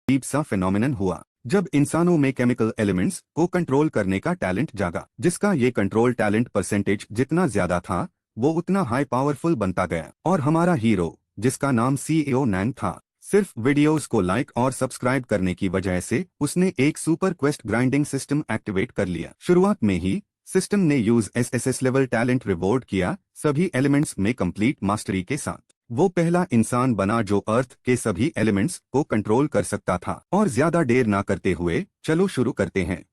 अजीब सा फिनोमिनन हुआ जब इंसानों में केमिकल एलिमेंट्स को कंट्रोल करने का टैलेंट जागा, जिसका ये कंट्रोल टैलेंट परसेंटेज जितना ज्यादा था वो उतना हाई पावरफुल बनता गया। और हमारा हीरो, जिसका नाम सीईओ नैंग था, सिर्फ वीडियोस को लाइक और सब्सक्राइब करने की वजह से उसने एक super quest grinding system activate कर लिया। शुरुआत में ही सिस्टम ने use SSS level talent reward किया, सभी एलिमेंट्स में कंप्लीट मास्टरी के साथ। वो पहला इंसान बना जो अर्थ के सभी एलिमेंट्स को कंट्रोल कर सकता था। और ज्यादा देर ना करते हुए चलो शुरू करते हैं।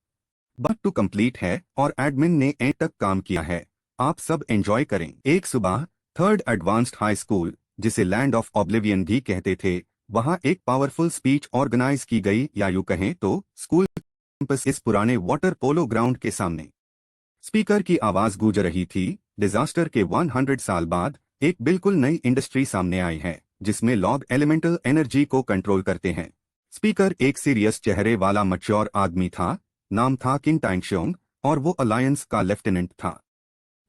बट टू कंप्लीट है और एडमिन ने एंड तक काम किया है। आप सब एंजॉय करें। एक सुबह थर्ड एडवांस्ड हाई स्कूल, जिसे लैंड ऑफ ऑब्लिवियन भी कहते थे, वहां एक पावरफुल स्पीच ऑर्गेनाइज की गई, या यूं कहें तो स्कूल कैंपस इस पुराने वाटर पोलो ग्राउंड के सामने। स्पीकर की आवाज गूंज रही थी, डिजास्टर के 100 साल बाद एक बिल्कुल नई इंडस्ट्री सामने आई है जिसमें लोग एलिमेंटल एनर्जी को कंट्रोल करते हैं। स्पीकर एक सीरियस चेहरे वाला मैच्योर आदमी था, नाम था किंग टाइंगशोंग, और वो अलायंस का लेफ्टिनेंट था।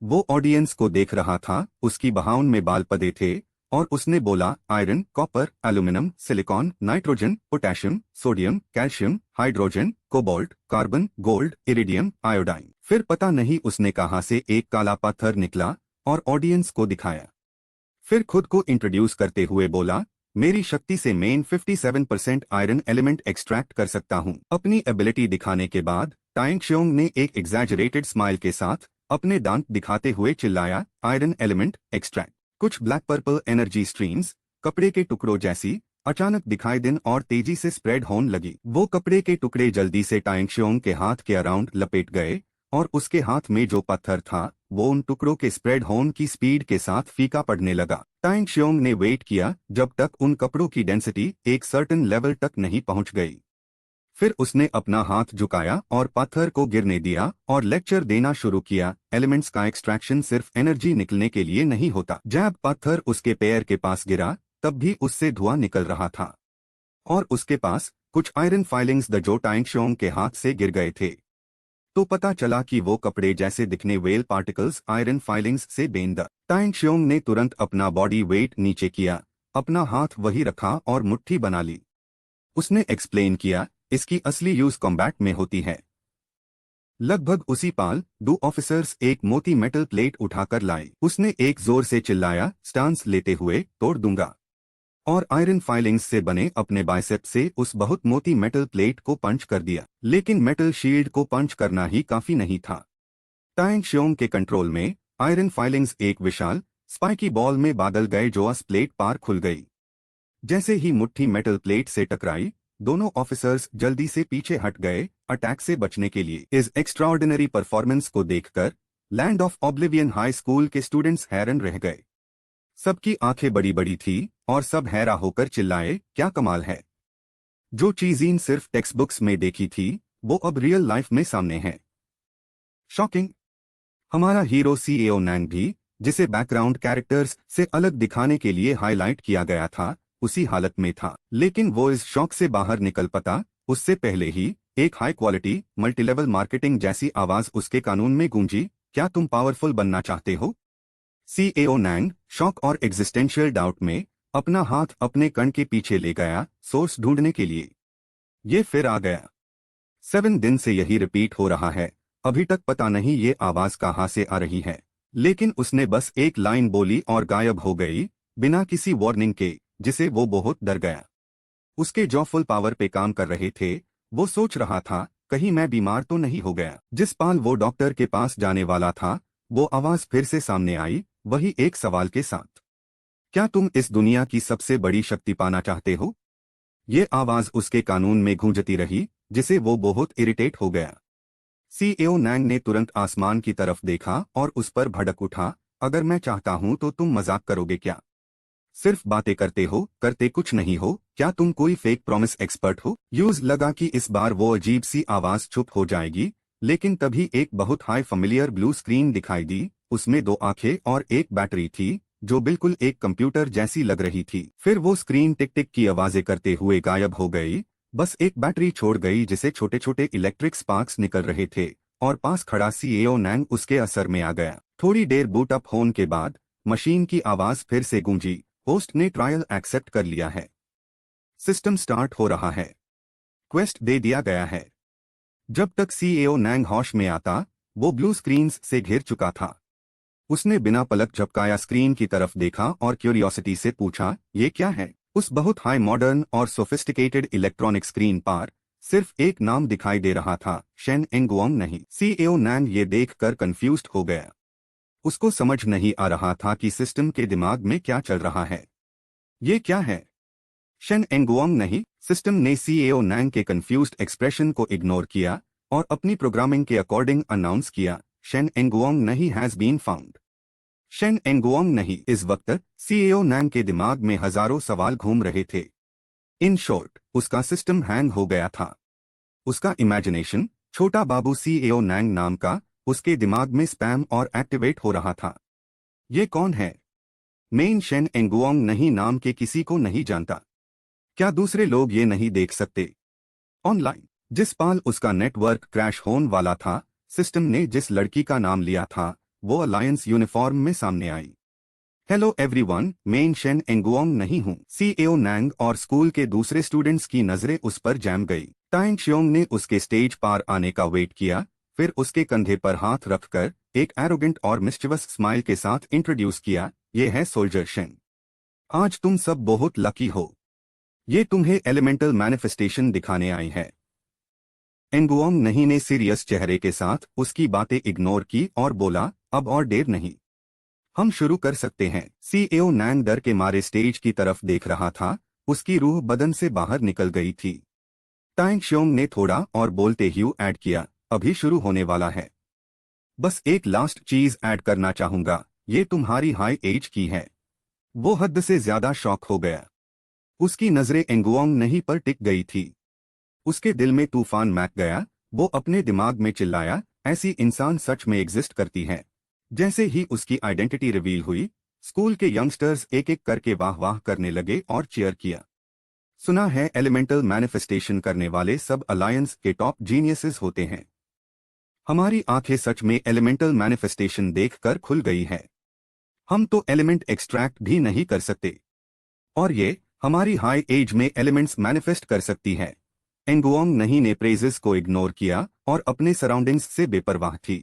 वो ऑडियंस को देख रहा था, उसकी बहाउन में बाल पदे थे, और उसने बोला, iron, copper, aluminium, silicon, nitrogen, potassium, sodium, calcium, hydrogen, cobalt, carbon, gold, iridium, iodine. फिर पता नहीं उसने कहां से एक काला पत्थर निकला और ऑडियंस को दिखाया। फिर खुद को इंट्रोड्यूस करते हुए बोला, मेरी शक्ति से मैं 57% आयरन एलिमेंट एक्सट्रैक्ट कर सकता हूं। अपनी एबिलिटी दिखाने के बाद टाइंगशोंग ने एक एग्जैजरेटेड स्माइल के साथ अपने दांत दिखाते हुए चिल्लाया, आयरन एलिमेंट एक्सट्रैक्ट। कुछ ब्लैक पर्पल एनर्जी स्ट्रीम्स कपड़े के टुकड़ों जैसी अचानक दिखाई दिन और तेजी से स्प्रेड होने लगी। वो कपड़े के टुकड़े जल्दी से टाइंगशोंग के हाथ के अराउंड लपेट गए, और उसके हाथ में जो पत्थर था वो उन टुकड़ों के स्प्रेड होने की स्पीड के साथ फीका पड़ने लगा। टाइंगशोंग ने वेट किया जब तक उन कपड़ों की डेंसिटी एक सर्टेन लेवल तक नहीं पहुंच गई। फिर उसने अपना हाथ झुकाया और पत्थर को गिरने दिया और लेक्चर देना शुरू किया, एलिमेंट्स का एक्सट्रैक्शन सिर्फ एनर्जी निकलने के लिए नहीं होता। जब पत्थर उसके पैर के पास गिरा तब भी उससे धुआं निकल रहा था, और उसके पास कुछ आयरन फाइलिंग्स द जो टाइंगशोंग के हाथ से गिर गए थे। तो पता चला कि वो कपड़े जैसे दिखने वेल पार्टिकल्स आयरन फाइलिंग्स से बेंद। टाइंगशोंग ने तुरंत अपना बॉडी वेट नीचे किया, अपना हाथ वही रखा और मुट्ठी बना ली। उसने एक्सप्लेन किया, इसकी असली यूज कॉम्बैट में होती है। लगभग उसी पाल दो ऑफिसर्स एक मोटी मेटल प्लेट उठाकर लाए। उसने एक जोर से चिल्लाया, स्टांस लेते हुए तोड़ दूंगा, और आयरन फाइलिंग्स से बने अपने बाइसेप से उस बहुत मोटी मेटल प्लेट को पंच कर दिया। लेकिन मेटल शील्ड को पंच करना ही काफी नहीं था। टाइंगशोंग के कंट्रोल में आयरन फाइलिंग्स एक विशाल स्पाइकी बॉल में बादल गए जो अस प्लेट पार खुल गई। जैसे ही मुट्ठी मेटल प्लेट से टकराई, दोनों ऑफिसर्स जल्दी से पीछे हट गए, अटैक से बचने के लिए। इस एक्स्ट्राऑर्डिनरी परफॉर्मेंस को देखकर land of oblivion high school के स्टूडेंट्स हैरान रह गए। सबकी आंखें बड़ी बड़ी थी और सब हैरा होकर चिल्लाए, क्या कमाल है। जो चीजें सिर्फ टेक्स्ट बुक्स में देखी थी वो अब रियल लाइफ में सामने है। शॉकिंग। हमारा हीरो सीईओ नैंग भी, जिसे बैकग्राउंड कैरेक्टर्स से अलग दिखाने के लिए हाईलाइट किया गया था, उसी हालत में था। लेकिन वो इस शॉक से बाहर निकल पाता उससे पहले ही एक हाई क्वालिटी मल्टीलेवल मार्केटिंग जैसी आवाज उसके कानून में गूंजी, क्या तुम पावरफुल बनना चाहते हो। सीईओ नैंग शॉक और एग्जिस्टेंशियल डाउट में अपना हाथ अपने कण के पीछे ले गया, सोर्स ढूंढने के लिए। ये फिर आ गया। 7 दिन से यही रिपीट हो रहा है, अभी तक पता नहीं ये आवाज कहाँ से आ रही है। लेकिन उसने बस एक लाइन बोली और गायब हो गई, बिना किसी वार्निंग के, जिसे वो बहुत डर गया। उसके जॉ फुल पावर पे काम कर रहे थे। वो सोच रहा था, कहीं मैं बीमार तो नहीं हो गया। जिस पाल वो डॉक्टर के पास जाने वाला था, वो आवाज फिर से सामने आई, वही एक सवाल के साथ, क्या तुम इस दुनिया की सबसे बड़ी शक्ति पाना चाहते हो। ये आवाज उसके कानून में गूंजती रही, जिसे वो बहुत इरिटेट हो गया। सीईओ नैंग ने तुरंत आसमान की तरफ देखा और उस पर भड़क उठा, अगर मैं चाहता हूं तो तुम मजाक करोगे क्या। सिर्फ बातें करते हो, करते कुछ नहीं हो। क्या तुम कोई फेक प्रॉमिस एक्सपर्ट हो। यूज लगा कि इस बार वो अजीब सी आवाज चुप हो जाएगी, लेकिन तभी एक बहुत हाई फैमिलियर ब्लू स्क्रीन दिखाई दी। उसमें 2 आंखें और एक बैटरी थी जो बिल्कुल एक कंप्यूटर जैसी लग रही थी। फिर वो स्क्रीन टिक टिक की आवाजें करते हुए गायब हो गई, बस एक बैटरी छोड़ गई जिसे छोटे छोटे इलेक्ट्रिक स्पार्क्स निकल रहे थे, और पास खड़ा सीईओ नैंग उसके असर में आ गया। थोड़ी देर बूट अप होने के बाद मशीन की आवाज फिर से गूंजी, होस्ट ने ट्रायल एक्सेप्ट कर लिया है, सिस्टम स्टार्ट हो रहा है। क्वेस्ट दे दिया गया है। जब तक सीईओ नैंग होश में आता, वो ब्लू स्क्रीन्स से घिर चुका था। उसने बिना पलक झपकाया स्क्रीन की तरफ देखा और क्यूरियोसिटी से पूछा, ये क्या है? उस बहुत हाई मॉडर्न और सोफिस्टिकेटेड इलेक्ट्रॉनिक स्क्रीन पर सिर्फ एक नाम दिखाई दे रहा था, शेन एंगुओंग नहीं। सीईओ नैंग ये देखकर कंफ्यूज्ड हो गया। उसको समझ नहीं आ रहा था कि सिस्टम के दिमाग में क्या चल रहा है। ये क्या है? शेन एंगुओंग नहीं। सिस्टम ने सीईओ नैंग के कंफ्यूज्ड एक्सप्रेशन को इग्नोर किया और अपनी प्रोग्रामिंग के अकॉर्डिंग अनाउंस किया, शेन एंगुओंग नहीं हैज बीन फाउंड। शेन एंगुओंग नहीं। इस वक्त सीईओ नैंग के दिमाग में हजारों सवाल घूम रहे थे। इन शॉर्ट, उसका सिस्टम हैंग हो गया था। उसका इमेजिनेशन, छोटा बाबू सीईओ नैंग नाम का, उसके दिमाग में स्पैम और एक्टिवेट हो रहा था। ये कौन है? मेन शेन एंगुओंग नहीं नाम के किसी को नहीं जानता। क्या दूसरे लोग ये नहीं देख सकते? ऑनलाइन जिस पाल उसका नेटवर्क क्रैश होने वाला था, सिस्टम ने जिस लड़की का नाम लिया था, वो अलायंस यूनिफॉर्म में सामने आई। हेलो एवरीवन, मेन शेन एंगुओंग नहीं हूँ। सीईओ नैंग और स्कूल के दूसरे स्टूडेंट्स की नजरें उस पर जम गई। टाइंग शियोंग ने उसके स्टेज पार आने का वेट किया, फिर उसके कंधे पर हाथ रखकर एक एरोगेंट और मिस्चिवस स्माइल के साथ इंट्रोड्यूस किया, ये है सोल्जर शेन। आज तुम सब बहुत लकी हो। ये तुम्हें एलिमेंटल मैनिफेस्टेशन दिखाने आई है। एंगुओंग नहीं ने सीरियस चेहरे के साथ उसकी बातें इग्नोर की और बोला, अब और देर नहीं, हम शुरू कर सकते हैं। सीईओ नैंग डर के मारे स्टेज की तरफ देख रहा था, उसकी रूह बदन से बाहर निकल गई थी। टाइंग शियोंग ने थोड़ा और बोलते हुए ऐड किया, अभी शुरू होने वाला है। बस एक लास्ट चीज ऐड करना चाहूंगा, ये तुम्हारी हाई एज की है। वो हद से ज्यादा शॉक हो गया। उसकी नजरें एंगुओंग नहीं पर टिक गई थी। उसके दिल में तूफान मैक गया। वो अपने दिमाग में चिल्लाया, ऐसी इंसान सच में एग्जिस्ट करती है। जैसे ही उसकी आइडेंटिटी रिवील हुई, स्कूल के यंगस्टर्स एक एक करके वाह वाह करने लगे और चीयर किया। सुना है एलिमेंटल मैनिफेस्टेशन करने वाले सब अलायंस के टॉप जीनियसेस होते हैं। हमारी आंखें सच में एलिमेंटल मैनिफेस्टेशन देखकर खुल गई है। हम तो एलिमेंट एक्सट्रैक्ट भी नहीं कर सकते, और ये हमारी हाई एज में एलिमेंट्स मैनिफेस्ट कर सकती है। एंगुओंग नहीं ने प्रेजेस को इग्नोर किया और अपने सराउंडिंग्स से बेपरवाह थी,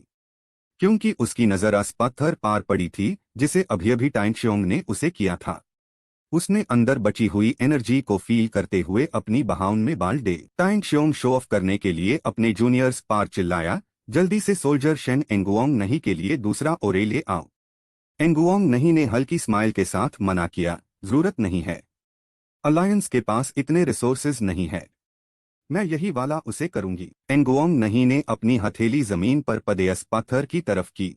क्योंकि उसकी नजर आस पत्थर पार पड़ी थी जिसे अभी टाइंग शियोंग ने उसे किया था। उसने अंदर बची हुई एनर्जी को फील करते हुए अपनी बहाउन में बाल दे। टाइंग शियोंग शो ऑफ करने के लिए अपने जूनियर्स पार चिल्लाया, जल्दी से सोल्जर शेन एंगुओंग नहीं के लिए दूसरा ओरे ले आओ। एंगुओंग नहीं ने हल्की स्माइल के साथ मना किया, जरूरत नहीं है। अलायंस के पास इतने रिसोर्सेज नहीं है। मैं यही वाला उसे करूंगी। एंगुओंग नहीं ने अपनी हथेली जमीन पर पदेयस पत्थर की तरफ की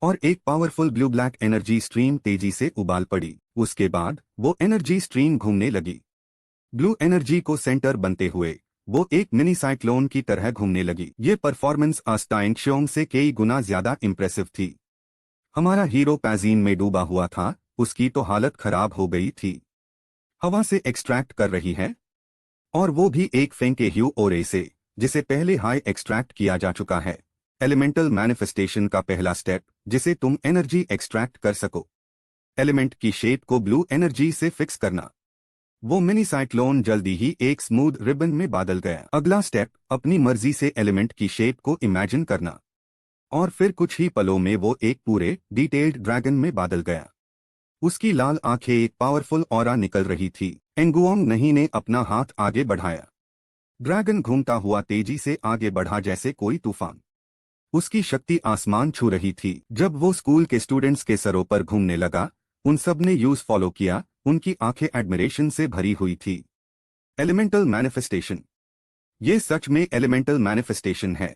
और एक powerful blue black energy stream तेजी से उबाल पड़ी। उसके बाद वो एनर्जी स्ट्रीम घूमने लगी। ब्लू एनर्जी को सेंटर बनते हुए वो एक मिनी साइक्लोन की तरह घूमने लगी। ये परफॉर्मेंस टाइंग शियोंग से कई गुना ज्यादा इंप्रेसिव थी। हमारा हीरो पैजीन में डूबा हुआ था, उसकी तो हालत खराब हो गई थी। हवा से एक्सट्रैक्ट कर रही है, और वो भी एक फेंके ह्यू ओरे से, जिसे पहले हाई एक्सट्रैक्ट किया जा चुका है। एलिमेंटल मैनिफेस्टेशन का पहला स्टेप, जिसे तुम एनर्जी एक्सट्रैक्ट कर सको, एलिमेंट की शेप को ब्लू एनर्जी से फिक्स करना। वो मिनी साइक्लोन जल्दी ही एक स्मूथ रिबन में बादल गया। अगला स्टेप, अपनी मर्जी से एलिमेंट की शेप को इमेजिन करना, और फिर कुछ ही पलों में वो एक पूरे डिटेल्ड ड्रैगन में बादल गया। उसकी लाल आंखें एक पावरफुल ऑरा निकल रही थी। एंगुओंग नहीं ने अपना हाथ आगे बढ़ाया। ड्रैगन घूमता हुआ तेजी से आगे बढ़ा जैसे कोई तूफान। उसकी शक्ति आसमान छू रही थी। जब वो स्कूल के स्टूडेंट्स के सरों पर घूमने लगा, उन सब ने यूज फॉलो किया। उनकी आंखें एडमिरेशन से भरी हुई थी। एलिमेंटल मैनिफेस्टेशन, ये सच में एलिमेंटल मैनिफेस्टेशन है।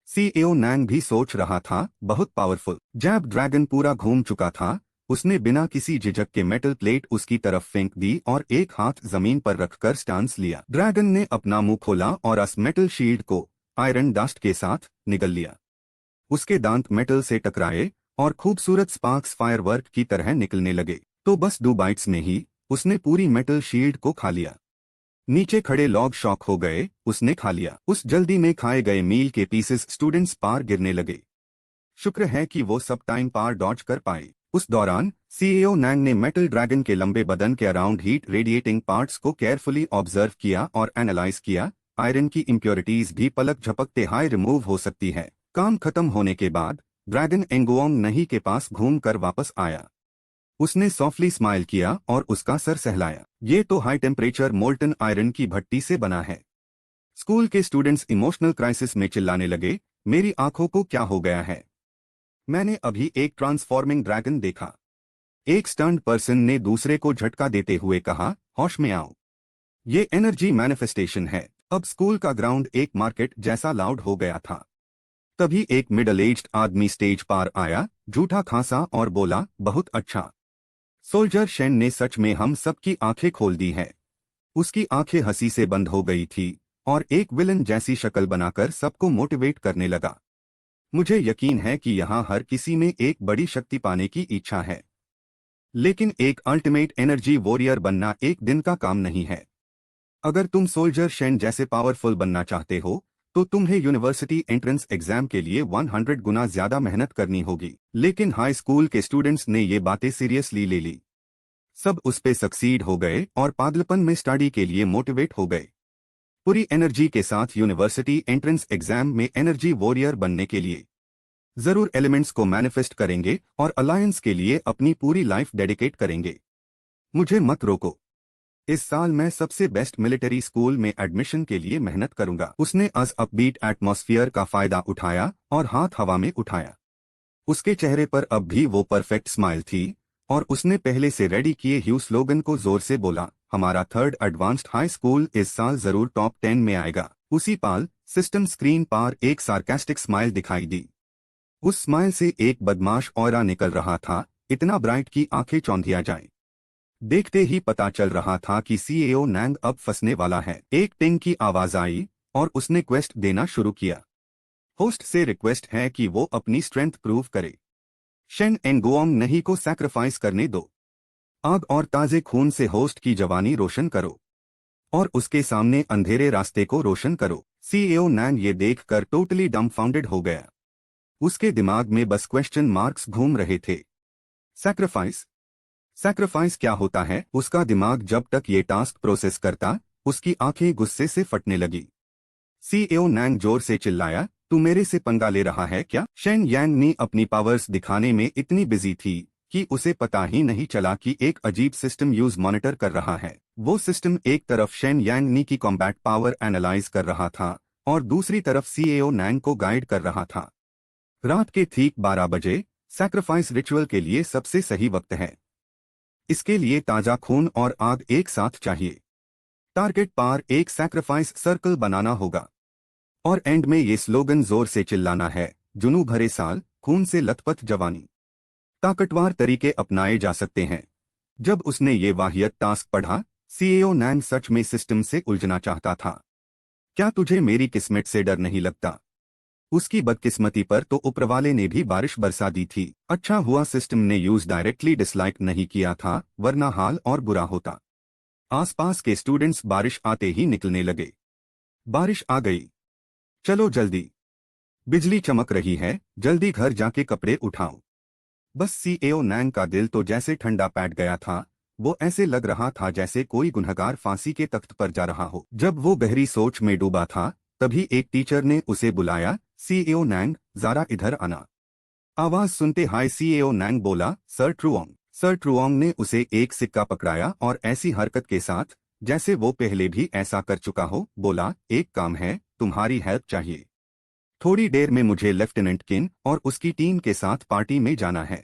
सीईओ नैंग भी सोच रहा था, बहुत पावरफुल। जब ड्रैगन पूरा घूम चुका था, उसने बिना किसी झिझक के मेटल प्लेट उसकी तरफ फेंक दी और एक हाथ जमीन पर रखकर स्टांस लिया। ड्रैगन ने अपना मुंह खोला और उस मेटल शील्ड को आयरन डस्ट के साथ निगल लिया। उसके दांत मेटल से टकराए और खूबसूरत स्पार्क्स फायरवर्क की तरह निकलने लगे। तो बस 2 बाइट्स में ही उसने पूरी मेटल शील्ड को खा लिया। नीचे खड़े लोग शॉक हो गए, उसने खा लिया। उस जल्दी में खाए गए मील के पीसेस स्टूडेंट्स पार गिरने लगे। शुक्र है कि वो सब टाइम पार डॉज कर पाए। उस दौरान सीईओ नैंग ने मेटल ड्रैगन के लंबे बदन के अराउंड हीट रेडिएटिंग पार्ट्स को केयरफुली ऑब्जर्व किया और एनालाइज किया। आयरन की इम्प्योरिटीज भी पलक झपकते हाई रिमूव हो सकती है। काम खत्म होने के बाद ड्रैगन एंगुओंग नहीं के पास घूमकर वापस आया। उसने सॉफ्टली स्माइल किया और उसका सर सहलाया। ये तो हाई टेम्परेचर मोल्टन आयरन की भट्टी से बना है। स्कूल के स्टूडेंट्स इमोशनल क्राइसिस में चिल्लाने लगे, मेरी आंखों को क्या हो गया है? मैंने अभी एक ट्रांसफॉर्मिंग ड्रैगन देखा। एक स्टंट पर्सन ने दूसरे को झटका देते हुए कहा, होश में आओ। ये एनर्जी मैनिफेस्टेशन है। अब स्कूल का ग्राउंड एक मार्केट जैसा लाउड हो गया था। तभी एक मिडल एज्ड आदमी स्टेज पार आया, जूठा खांसा और बोला, बहुत अच्छा। सोल्जर शेन ने सच में हम सबकी आंखें खोल दी है। उसकी आंखें हंसी से बंद हो गई थी और एक विलन जैसी शक्ल बनाकर सबको मोटिवेट करने लगा। मुझे यकीन है कि यहाँ हर किसी में एक बड़ी शक्ति पाने की इच्छा है, लेकिन एक अल्टीमेट एनर्जी वॉरियर बनना एक दिन का काम नहीं है। अगर तुम सोल्जर शेन जैसे पावरफुल बनना चाहते हो तो तुम्हें यूनिवर्सिटी एंट्रेंस एग्जाम के लिए 100 गुना ज्यादा मेहनत करनी होगी। लेकिन हाई स्कूल के स्टूडेंट्स ने ये बातें सीरियसली ले ली। सब उस पे सक्सीड हो गए और पागलपन में स्टडी के लिए मोटिवेट हो गए। पूरी एनर्जी के साथ यूनिवर्सिटी एंट्रेंस एग्जाम में एनर्जी वॉरियर बनने के लिए जरूर एलिमेंट्स को मैनिफेस्ट करेंगे और अलायंस के लिए अपनी पूरी लाइफ डेडिकेट करेंगे। मुझे मत रोको। इस साल मैं सबसे बेस्ट मिलिट्री स्कूल में एडमिशन के लिए मेहनत करूंगा। उसने अस अपबीट एटमॉस्फेयर का फायदा उठाया और हाथ हवा में उठाया। उसके चेहरे पर अब भी वो परफेक्ट स्माइल थी और उसने पहले से रेडी किए ह्यू स्लोगन को जोर से बोला, हमारा थर्ड एडवांस्ड हाई स्कूल इस साल जरूर टॉप 10 में आएगा। उसी पाल सिस्टम स्क्रीन पर एक सार्कास्टिक स्माइल दिखाई दी। उस स्माइल से एक बदमाश ऑरा निकल रहा था, इतना ब्राइट कि आंखें चौंधिया जाएं। देखते ही पता चल रहा था कि सीईओ नैंग अब फंसने वाला है। एक टिंग की आवाज आई और उसने क्वेस्ट देना शुरू किया। होस्ट से रिक्वेस्ट है कि वो अपनी स्ट्रेंथ प्रूव करे। शेन एंगुओंग नहीं को सैक्रिफाइस करने दो। आग और ताजे खून से होस्ट की जवानी रोशन करो और उसके सामने अंधेरे रास्ते को रोशन करो। सीईओ नैंग ये देखकर टोटली डम्फाउंडेड हो गया। उसके दिमाग में बस क्वेश्चन मार्क्स घूम रहे थे। सैक्रिफाइस सैक्रिफाइस क्या होता है? उसका दिमाग जब तक ये टास्क प्रोसेस करता, उसकी आंखें गुस्से से फटने लगी। सीईओ नैंग जोर से चिल्लाया, तू मेरे से पंगा ले रहा है क्या? शेन यांग नी अपनी पावर्स दिखाने में इतनी बिजी थी कि उसे पता ही नहीं चला कि एक अजीब सिस्टम यूज मॉनिटर कर रहा है। वो सिस्टम एक तरफ शेन यांग नी की कॉम्बैट पावर एनालाइज कर रहा था और दूसरी तरफ सीईओ नैंग को गाइड कर रहा था। रात के ठीक 12 बजे सैक्रिफाइस रिचुअल के लिए सबसे सही वक्त है। इसके लिए ताजा खून और आग एक साथ चाहिए। टारगेट पार एक सैक्रिफाइस सर्कल बनाना होगा और एंड में ये स्लोगन जोर से चिल्लाना है, जुनू भरे साल, खून से लथपथ जवानी। ताकतवर तरीके अपनाए जा सकते हैं। जब उसने ये वाहियत टास्क पढ़ा, सीईओ नैंग सच में सिस्टम से उलझना चाहता था। क्या तुझे मेरी किस्मत से डर नहीं लगता? उसकी बदकिस्मती पर तो ऊपरवाले ने भी बारिश बरसा दी थी। अच्छा हुआ सिस्टम ने यूज डायरेक्टली डिसलाइक नहीं किया था, वरना हाल और बुरा होता। आसपास के स्टूडेंट्स बारिश आते ही निकलने लगे। बारिश आ गई, चलो जल्दी, बिजली चमक रही है, जल्दी घर जाके कपड़े उठाओ। बस सीईओ नैंग का दिल तो जैसे ठंडा पैट गया था। वो ऐसे लग रहा था जैसे कोई गुनहगार फांसी के तख्त पर जा रहा हो। जब वो गहरी सोच में डूबा था, तभी एक टीचर ने उसे बुलाया, सीईओ नैंग, जरा इधर आना। आवाज सुनते हाय सीईओ नैंग बोला, सर ट्रुओंग। सर ट्रुओंग ने उसे एक सिक्का पकड़ाया और ऐसी हरकत के साथ जैसे वो पहले भी ऐसा कर चुका हो, बोला, एक काम है, तुम्हारी हेल्प चाहिए। थोड़ी देर में मुझे लेफ्टिनेंट किन और उसकी टीम के साथ पार्टी में जाना है।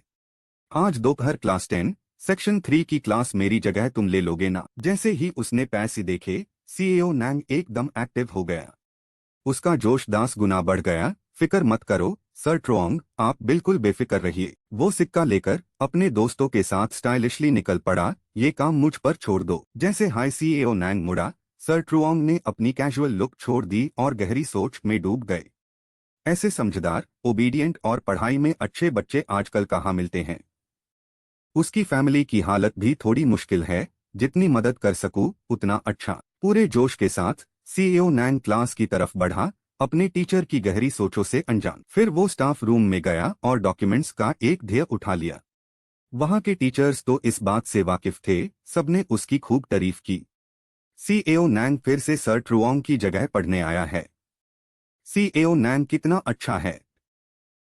आज दोपहर क्लास 10 सेक्शन 3 की क्लास मेरी जगह तुम ले लोगे ना? जैसे ही उसने पैसे देखे, सीईओ नैंग एकदम एक्टिव हो गया। उसका जोश 10 गुना बढ़ गया। फिक्र मत करो सर ट्रुओंग, आप बिल्कुल बेफिक्र रहिए। वो सिक्का लेकर अपने दोस्तों के साथ स्टाइलिशली निकल पड़ा, ये काम मुझ पर छोड़ दो। जैसे हाय सीईओ नैंग मुड़ा, सर ट्रुओंग ने अपनी कैजुअल लुक छोड़ दी और गहरी सोच में डूब गए। ऐसे समझदार, ओबीडियंट और पढ़ाई में अच्छे बच्चे आजकल कहाँ मिलते हैं। उसकी फैमिली की हालत भी थोड़ी मुश्किल है, जितनी मदद कर सकूं उतना अच्छा। पूरे जोश के साथ सीईओ नैंग क्लास की तरफ बढ़ा, अपने टीचर की गहरी सोचों से अनजान। फिर वो स्टाफ रूम में गया और डॉक्यूमेंट्स का एक ढेर उठा लिया। वहां के टीचर्स तो इस बात से वाकिफ थे, सबने उसकी खूब तारीफ की। सीएओ नैंग फिर से सर ट्रुओंग की जगह पढ़ने आया है। सीएओ नैंग कितना अच्छा है,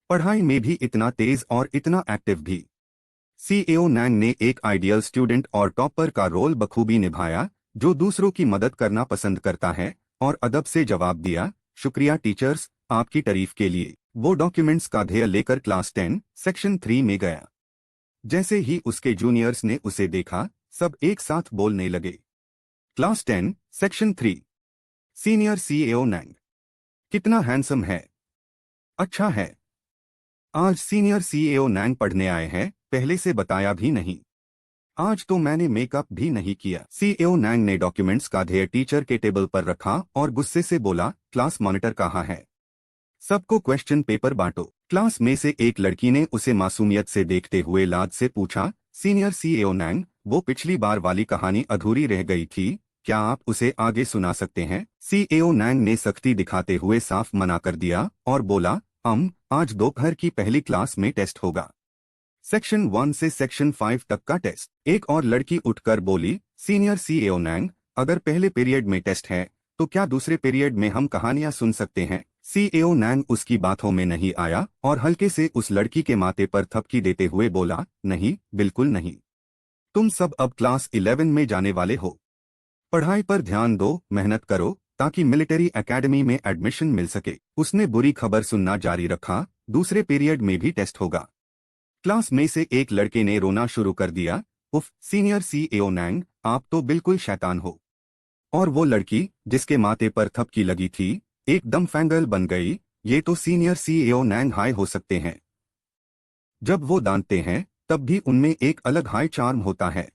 पढ़ाई में भी इतना तेज और इतना एक्टिव भी। सीएओ नैंग ने एक आइडियल स्टूडेंट और टॉपर का रोल बखूबी निभाया, जो दूसरों की मदद करना पसंद करता है, और अदब से जवाब दिया, शुक्रिया टीचर्स, आपकी तारीफ के लिए। वो डॉक्यूमेंट्स का ढेर लेकर क्लास 10 सेक्शन 3 में गया। जैसे ही उसके जूनियर्स ने उसे देखा, सब एक साथ बोलने लगे, क्लास 10 सेक्शन 3, सीनियर सीएओ नैंग कितना हैंडसम है, अच्छा है। आज सीनियर सीएओ नैंग पढ़ने आए हैं, पहले से बताया भी नहीं। आज तो मैंने मेकअप भी नहीं किया। सीएओ नैंग ने डॉक्यूमेंट्स का ढेर टीचर के टेबल पर रखा और गुस्से से बोला, क्लास मॉनिटर कहाँ है? सबको क्वेश्चन पेपर बांटो। क्लास में से एक लड़की ने उसे मासूमियत से देखते हुए लाज से पूछा, सीनियर सीएओ नैंग, वो पिछली बार वाली कहानी अधूरी रह गई थी, क्या आप उसे आगे सुना सकते हैं? सीएओ नैंग ने सख्ती दिखाते हुए साफ मना कर दिया और बोला, आज दोपहर की पहली क्लास में टेस्ट होगा, सेक्शन 1 से सेक्शन 5 तक का टेस्ट। एक और लड़की उठकर बोली, सीनियर सीएओ नैंग, अगर पहले पीरियड में टेस्ट है तो क्या दूसरे पीरियड में हम कहानियां सुन सकते हैं? सीएओ नैंग उसकी बातों में नहीं आया और हल्के से उस लड़की के माथे पर थपकी देते हुए बोला, नहीं, बिल्कुल नहीं। तुम सब अब क्लास 11 में जाने वाले हो। पढ़ाई पर ध्यान दो, मेहनत करो, ताकि मिलिट्री एकेडमी में एडमिशन मिल सके। उसने बुरी खबर सुनना जारी रखा, दूसरे पीरियड में भी टेस्ट होगा। क्लास में से एक लड़के ने रोना शुरू कर दिया, उफ, सीनियर सीएओ नैंग, आप तो बिल्कुल शैतान हो। और वो लड़की, जिसके माथे पर थपकी लगी थी, एकदम फैंगर्ल बन गई, ये तो सीनियर सीएओ नैंग हाई हो सकते हैं। जब वो दांतते हैं, तब भी उनमें एक अलग हाई चार्म होता है।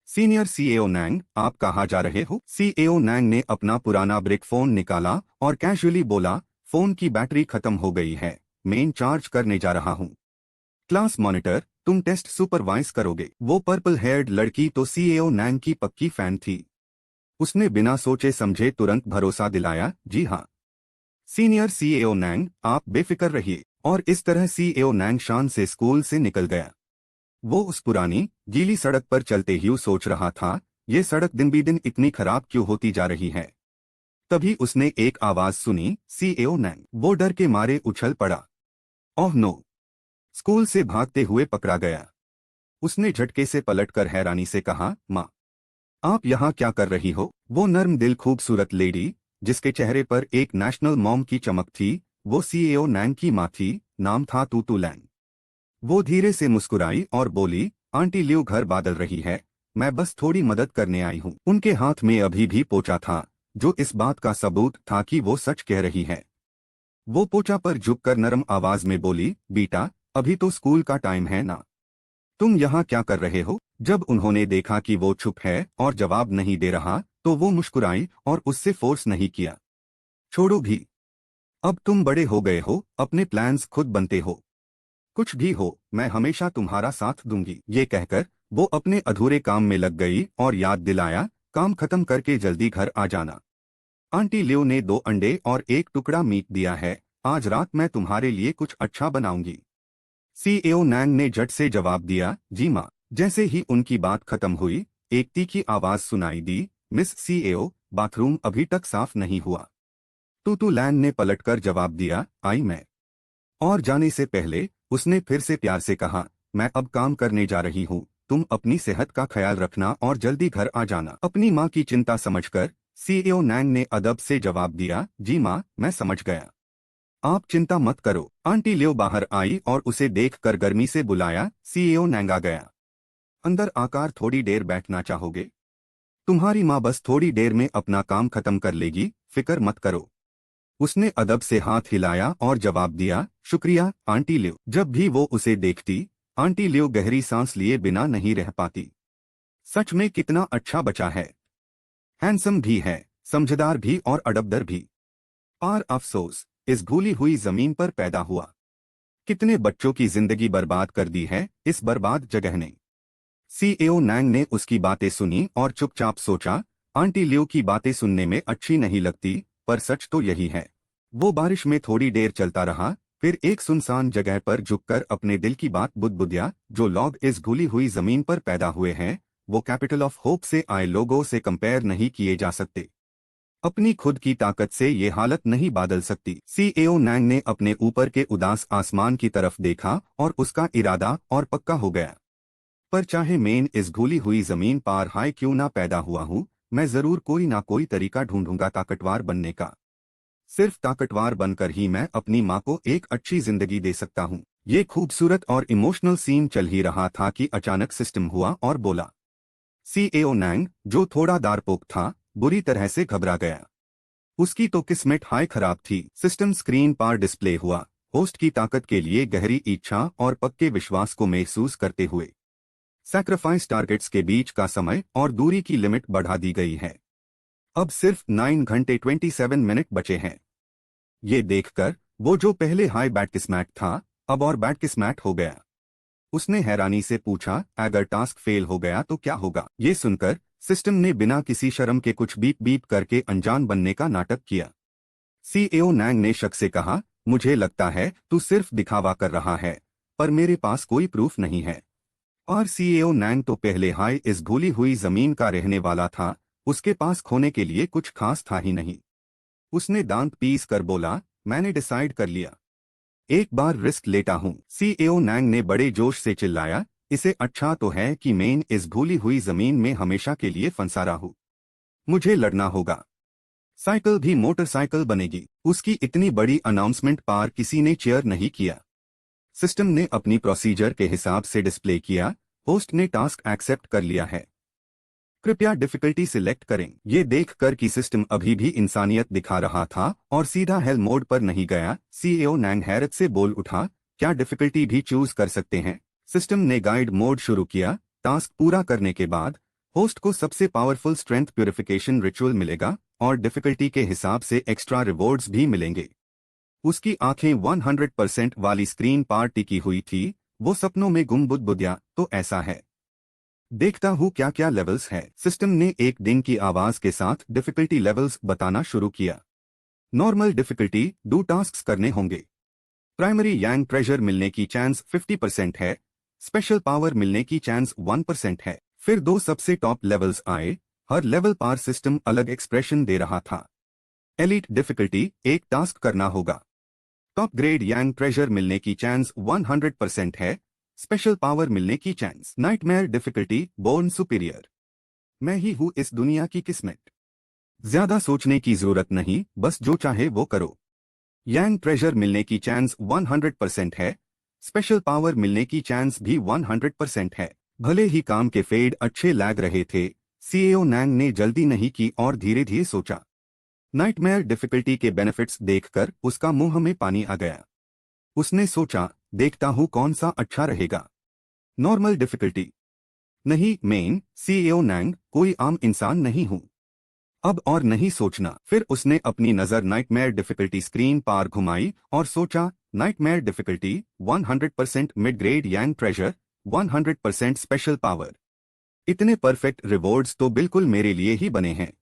सीनियर सीएओ नैंग, आप कहाँ जा रहे हो? सीएओ नैंग ने अपना पुराना ब्रिक फोन निकाला और कैजुअली बोला, फोन की बैटरी खत्म हो गई है, मेन चार्ज करने जा रहा हूँ। क्लास मॉनिटर, तुम टेस्ट सुपरवाइज करोगे। वो पर्पल हेयर्ड लड़की तो सीएओ नैंग की पक्की फैन थी। उसने बिना सोचे समझे तुरंत भरोसा दिलाया, जी हाँ सीनियर सीएओ नैंग, आप बेफिक्र रहिए। और इस तरह सीएओ नैंग शान से स्कूल से निकल गया। वो उस पुरानी गीली सड़क पर चलते ही सोच रहा था, ये सड़क दिन बी दिन इतनी खराब क्यों होती जा रही है। तभी उसने एक आवाज सुनी, सीएओ नैंग। वो डर के मारे उछल पड़ा, ओह नो, स्कूल से भागते हुए पकड़ा गया। उसने झटके से पलटकर हैरानी से कहा, माँ, आप यहाँ क्या कर रही हो? वो नर्म दिल खूबसूरत लेडी, जिसके चेहरे पर एक नेशनल मॉम की चमक थी, वो सीएओ नैंग की माँ थी, नाम था तूतू लैंग। वो धीरे से मुस्कुराई और बोली, आंटी लियो घर बादल रही है, मैं बस थोड़ी मदद करने आई हूँ। उनके हाथ में अभी भी पोंचा था, जो इस बात का सबूत था कि वो सच कह रही है। वो पोंचा पर झुककर नरम आवाज में बोली, बेटा, अभी तो स्कूल का टाइम है ना, तुम यहाँ क्या कर रहे हो? जब उन्होंने देखा कि वो चुप है और जवाब नहीं दे रहा, तो वो मुस्कुराई और उससे फोर्स नहीं किया। छोड़ो भी, अब तुम बड़े हो गए हो, अपने प्लान्स खुद बनते हो। कुछ भी हो, मैं हमेशा तुम्हारा साथ दूंगी। ये कहकर वो अपने अधूरे काम में लग गई और याद दिलाया, काम खत्म करके जल्दी घर आ जाना। आंटी लियो ने 2 अंडे और एक टुकड़ा मीट दिया है, आज रात मैं तुम्हारे लिए कुछ अच्छा बनाऊंगी। सीएओ नैंग ने झट से जवाब दिया, जी माँ। जैसे ही उनकी बात खत्म हुई, एक तीखी आवाज सुनाई दी, मिस सीएओ, बाथरूम अभी तक साफ नहीं हुआ। तूतू लैंग ने पलटकर जवाब दिया, आई मैं। और जाने से पहले उसने फिर से प्यार से कहा, मैं अब काम करने जा रही हूँ, तुम अपनी सेहत का ख्याल रखना और जल्दी घर आ जाना। अपनी माँ की चिंता समझकर सीएओ नैंग ने अदब से जवाब दिया, जी माँ, मैं समझ गया, आप चिंता मत करो। आंटी लियो बाहर आई और उसे देखकर गर्मी से बुलाया, सीएओ नैंग आ गया। अंदर आकर थोड़ी देर बैठना चाहोगे? तुम्हारी माँ बस थोड़ी देर में अपना काम खत्म कर लेगी, फिक्र मत करो। उसने अदब से हाथ हिलाया और जवाब दिया, शुक्रिया आंटी लियो। जब भी वो उसे देखती, आंटी लियो गहरी सांस लिए बिना नहीं रह पाती। सच में कितना अच्छा बचा है, हैंडसम भी है, समझदार भी और अडबदर भी। पर अफसोस, इस भूली हुई जमीन पर पैदा हुआ। कितने बच्चों की जिंदगी बर्बाद कर दी है इस बर्बाद जगह ने। सीएओ नैंग ने उसकी बातें सुनी और चुपचाप सोचा, आंटी लियो की बातें सुनने में अच्छी नहीं लगती, पर सच तो यही है। वो बारिश में थोड़ी देर चलता रहा, फिर एक सुनसान जगह पर झुककर अपने दिल की बात बुदबुदिया, जो लोग इस घुली हुई जमीन पर पैदा हुए हैं वो कैपिटल ऑफ होप से आए लोगों से कंपेयर नहीं किए जा सकते। अपनी खुद की ताकत से ये हालत नहीं बदल सकती। सीएओ नैंग ने अपने ऊपर के उदास आसमान की तरफ देखा और उसका इरादा और पक्का हो गया। पर चाहे मैं इस घुली हुई जमीन पर हाय क्यों ना पैदा हुआ हूँ, मैं जरूर कोई ना कोई तरीका ढूंढूंगा ताकतवर बनने का। सिर्फ ताकतवर बनकर ही मैं अपनी माँ को एक अच्छी जिंदगी दे सकता हूँ। ये खूबसूरत और इमोशनल सीन चल ही रहा था कि अचानक सिस्टम हुआ और बोला। सीएओ नैंग, जो थोड़ा डरपोक था, बुरी तरह से घबरा गया। उसकी तो किस्मत हाय खराब थी। सिस्टम स्क्रीन पर डिस्प्ले हुआ, होस्ट की ताकत के लिए गहरी इच्छा और पक्के विश्वास को महसूस करते हुए। सैक्रिफाइस टारगेट्स के बीच का समय और दूरी की लिमिट बढ़ा दी गई है। अब सिर्फ 9 घंटे 27 मिनट बचे हैं। ये देखकर वो जो पहले हाई बैट किस्मैट था, अब और बैट किस्मैट हो गया। उसने हैरानी से पूछा, अगर टास्क फेल हो गया तो क्या होगा? ये सुनकर सिस्टम ने बिना किसी शर्म के कुछ बीप बीप करके अनजान बनने का नाटक किया। सीएओ नैंग ने शक से कहा, मुझे लगता है तू सिर्फ दिखावा कर रहा है, पर मेरे पास कोई प्रूफ नहीं है। और सीएओ नैंग तो पहले हाई इस भूली हुई जमीन का रहने वाला था, उसके पास खोने के लिए कुछ खास था ही नहीं। उसने दांत पीस कर बोला, मैंने डिसाइड कर लिया, एक बार रिस्क लेता हूं। सीएओ नैंग ने बड़े जोश से चिल्लाया, इसे अच्छा तो है कि मैं इस भूली हुई जमीन में हमेशा के लिए फंसा रहा हूं। मुझे लड़ना होगा। साइकिल भी मोटरसाइकिल बनेगी। उसकी इतनी बड़ी अनाउंसमेंट पर किसी ने चेयर नहीं किया। सिस्टम ने अपनी प्रोसीजर के हिसाब से डिस्प्ले किया, होस्ट ने टास्क एक्सेप्ट कर लिया है, कृपया डिफिकल्टी सिलेक्ट करें। ये देखकर कि सिस्टम अभी भी इंसानियत दिखा रहा था और सीधा हेल मोड पर नहीं गया, सीएओ नैंग हैरत से बोल उठा, क्या डिफिकल्टी भी चूज कर सकते हैं? सिस्टम ने गाइड मोड शुरू किया। टास्क पूरा करने के बाद होस्ट को सबसे पावरफुल स्ट्रेंथ प्यूरिफिकेशन रिचुअल मिलेगा और डिफिकल्टी के हिसाब से एक्स्ट्रा रिवॉर्ड्स भी मिलेंगे। उसकी आंखें 100% वाली स्क्रीन पर टिकी हुई थी। वो सपनों में गुम बुदबुदिया, तो ऐसा है, देखता हूँ क्या क्या लेवल्स है। सिस्टम ने एक दिन की आवाज के साथ डिफिकल्टी लेवल्स बताना शुरू किया। नॉर्मल डिफिकल्टी, 2 टास्क करने होंगे। प्राइमरी यांग ट्रेजर मिलने की चांस 50% है। स्पेशल पावर मिलने की चांस 1% है। फिर 2 सबसे टॉप लेवल्स आए। हर लेवल पर सिस्टम अलग एक्सप्रेशन दे रहा था। एलीट डिफिकल्टी, 1 टास्क करना होगा। टॉप ग्रेड यांग ट्रेजर मिलने की चांस 100% है। स्पेशल पावर मिलने की chance. Nightmare difficulty, born superior, मैं ही हूँ इस दुनिया की किस्मत। ज्यादा सोचने की जरूरत नहीं, बस जो चाहे वो करो। यांग ट्रेजर मिलने की चांस 100% है। स्पेशल पावर मिलने की चांस भी 100% है। भले ही काम के फेड अच्छे लग रहे थे, सीएओ नैंग ने जल्दी नहीं की और धीरे धीरे सोचा। नाइटमेयर डिफिकल्टी के बेनिफिट्स देखकर उसका मुंह में पानी आ गया। उसने सोचा, देखता हूँ कौन सा अच्छा रहेगा। नॉर्मल डिफिकल्टी, नहीं मेन, सीएओ नैंग कोई आम इंसान नहीं हूं। अब और नहीं सोचना। फिर उसने अपनी नजर नाइटमेयर डिफिकल्टी स्क्रीन पर घुमाई और सोचा, नाइटमेयर डिफिकल्टी 100% मिड ग्रेड यांग ट्रेजर, 100% स्पेशल पावर। इतने परफेक्ट रिवॉर्ड्स तो बिल्कुल मेरे लिए ही बने हैं।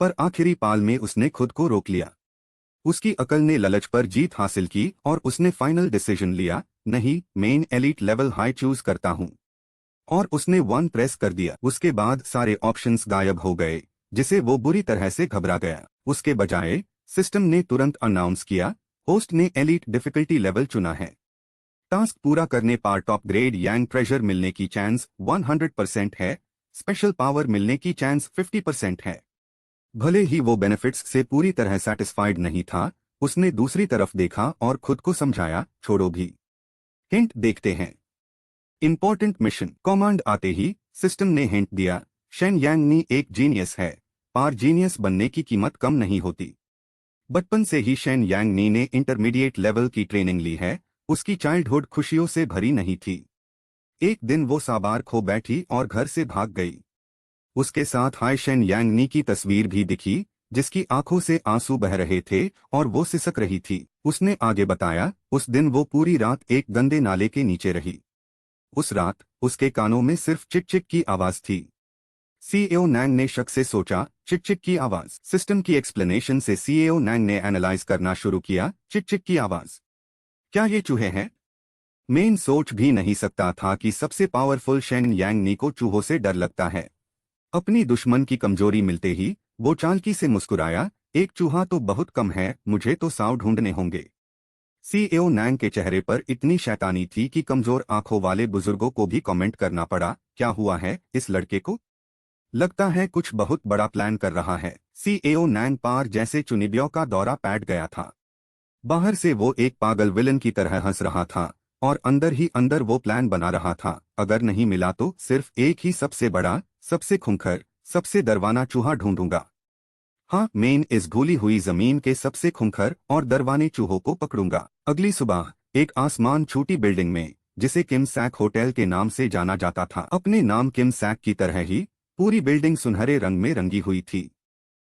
पर आखिरी पाल में उसने खुद को रोक लिया। उसकी अकल ने ललच पर जीत हासिल की और उसने फाइनल डिसीजन लिया, नहीं, main elite level high choose करता हूं। और उसने 1 प्रेस कर दिया। उसके बाद सारे ऑप्शंस गायब हो गए, जिसे वो बुरी तरह से घबरा गया। उसके बजाय सिस्टम ने तुरंत अनाउंस किया, होस्ट ने एलीट डिफिकल्टी लेवल चुना है। टास्क पूरा करने पर टॉप ग्रेड यांग ट्रेजर मिलने की चांस 100% है। स्पेशल पावर मिलने की चांस 50% है। भले ही वो बेनिफिट्स से पूरी तरह सेटिस्फाइड नहीं था, उसने दूसरी तरफ देखा और खुद को समझाया, छोड़ो भी। हिंट देखते हैं। Important mission. कमांड आते ही सिस्टम ने हिंट दिया, शेन यांग नी एक जीनियस है, पर जीनियस बनने की कीमत कम नहीं होती। बचपन से ही शेन यांग नी ने इंटरमीडिएट लेवल की ट्रेनिंग ली है। उसकी चाइल्डहुड खुशियों से भरी नहीं थी। एक दिन वो साबार खो बैठी और घर से भाग गई। उसके साथ हाई शेन यांग नी की तस्वीर भी दिखी, जिसकी आंखों से आंसू बह रहे थे और वो सिसक रही थी। उसने आगे बताया, उस दिन वो पूरी रात एक गंदे नाले के नीचे रही। उस रात उसके कानों में सिर्फ चिक चिक की आवाज थी। सीएओ नैंग ने शक से सोचा, चिक चिक की आवाज। सिस्टम की एक्सप्लेनेशन से सीएओ नैंग ने एनालाइज करना शुरू किया, चिक चिक की आवाज। क्या ये चूहे हैं? मेन सोच भी नहीं सकता था कि सबसे पावरफुल शेन यांग नी को चूहों से डर लगता है। अपनी दुश्मन की कमजोरी मिलते ही वो चालाकी से मुस्कुराया, एक चूहा तो बहुत कम है, मुझे तो 100 ढूंढने होंगे। सीईओ नैंग के चेहरे पर इतनी शैतानी थी कि कमजोर आंखों वाले बुजुर्गों को भी कमेंट करना पड़ा, क्या हुआ है इस लड़के को? लगता है कुछ बहुत बड़ा प्लान कर रहा है। सीईओ नैंग पार जैसे चुनिबियों का दौरा पैट गया था। बाहर से वो एक पागल विलन की तरह हंस रहा था और अंदर ही अंदर वो प्लान बना रहा था, अगर नहीं मिला तो सिर्फ एक ही सबसे बड़ा, सबसे खूंखार, सबसे डरवाना चूहा ढूंढूंगा। हाँ, मेन इस भूली हुई जमीन के सबसे खूंखार और डरवाने चूहों को पकड़ूंगा। अगली सुबह एक आसमान छूटी बिल्डिंग में, जिसे किम सैक होटल के नाम से जाना जाता था, अपने नाम किम सैक की तरह ही पूरी बिल्डिंग सुनहरे रंग में रंगी हुई थी।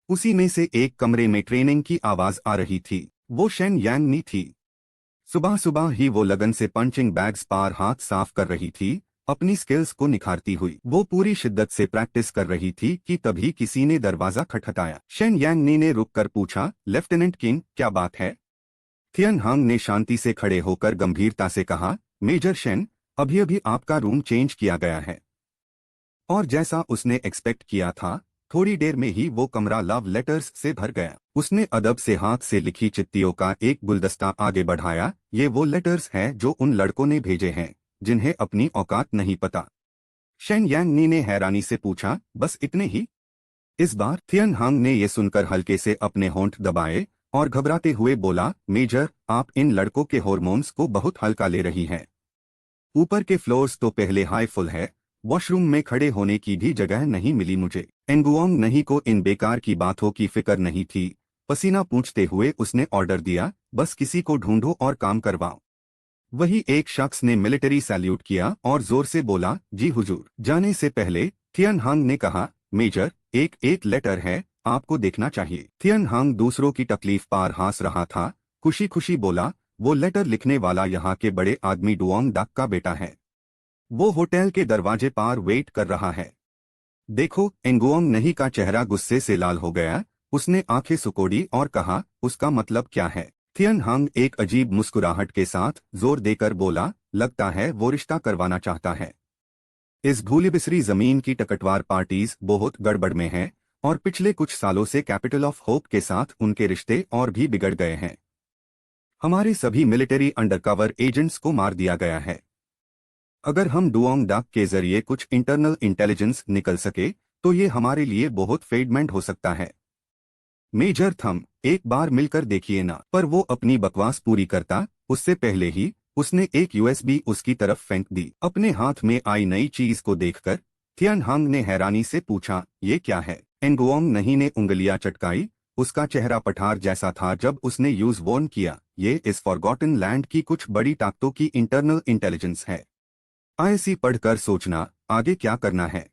उसी में से एक कमरे में ट्रेनिंग की आवाज आ रही थी। वो शेन यांग नी थी। सुबह सुबह ही वो लगन से पंचिंग बैग्स पार हाथ साफ कर रही थी, अपनी स्किल्स को निखारती हुई। वो पूरी शिद्दत से प्रैक्टिस कर रही थी कि तभी किसी ने दरवाजा खटखटाया। शेन यांग नी ने रुककर पूछा, लेफ्टिनेंट किंग, क्या बात है? थियन हांग ने शांति से खड़े होकर गंभीरता से कहा, मेजर शेन, अभी अभी आपका रूम चेंज किया गया है। और जैसा उसने एक्सपेक्ट किया था, थोड़ी देर में ही वो कमरा लव लेटर्स से भर गया। उसने अदब से हाथ से लिखी चिट्ठियों का एक गुलदस्ता आगे बढ़ाया, ये वो लेटर्स हैं जो उन लड़कों ने भेजे हैं जिन्हें अपनी औकात नहीं पता। शेन यांग नी ने हैरानी से पूछा, बस इतने ही? इस बार थियन हांग ने ये सुनकर हल्के से अपने होंठ दबाए और घबराते हुए बोला, मेजर, आप इन लड़कों के हॉर्मोन्स को बहुत हल्का ले रही हैं। ऊपर के फ्लोर्स तो पहले हाई फुल है, वॉशरूम में खड़े होने की भी जगह नहीं मिली मुझे। एंगुओंग नहीं को इन बेकार की बातों की फिक्र नहीं थी। पसीना पूंछते हुए उसने ऑर्डर दिया, बस किसी को ढूंढो और काम करवाओ। वही एक शख्स ने मिलिट्री सैल्यूट किया और जोर से बोला, जी हुजूर। जाने से पहले थियन हांग ने कहा, मेजर, एक एक लेटर है, आपको देखना चाहिए। थियन हांग दूसरों की तकलीफ पार हंस रहा था, खुशी खुशी बोला, वो लेटर लिखने वाला यहाँ के बड़े आदमी डुओंग डक का बेटा है। वो होटल के दरवाजे पार वेट कर रहा है। देखो, एंगुओंग नहीं का चेहरा गुस्से से लाल हो गया। उसने आंखें सुकोड़ी और कहा, उसका मतलब क्या है? थियन हांग एक अजीब मुस्कुराहट के साथ जोर देकर बोला, लगता है वो रिश्ता करवाना चाहता है। इस भूली बिसरी जमीन की टकटवार पार्टीज बहुत गड़बड़ में है और पिछले कुछ सालों से कैपिटल ऑफ होप के साथ उनके रिश्ते और भी बिगड़ गए हैं। हमारे सभी मिलिट्री अंडरकवर एजेंट्स को मार दिया गया है। अगर हम डुओंग डक के जरिए कुछ इंटरनल इंटेलिजेंस निकल सके तो ये हमारे लिए बहुत फेडमेंट हो सकता है। मेजर थम, एक बार मिलकर देखिए ना। पर वो अपनी बकवास पूरी करता उससे पहले ही उसने एक यूएसबी उसकी तरफ फेंक दी। अपने हाथ में आई नई चीज को देखकर थियन हांग ने हैरानी से पूछा, ये क्या है? एंगुओंग नहीं ने उंगलियां चटकाई। उसका चेहरा पठार जैसा था जब उसने यूज वॉर्न किया, ये इस फॉरगॉटन लैंड की कुछ बड़ी ताकतों की इंटरनल इंटेलिजेंस है। आईसी पढ़कर सोचना आगे क्या करना है।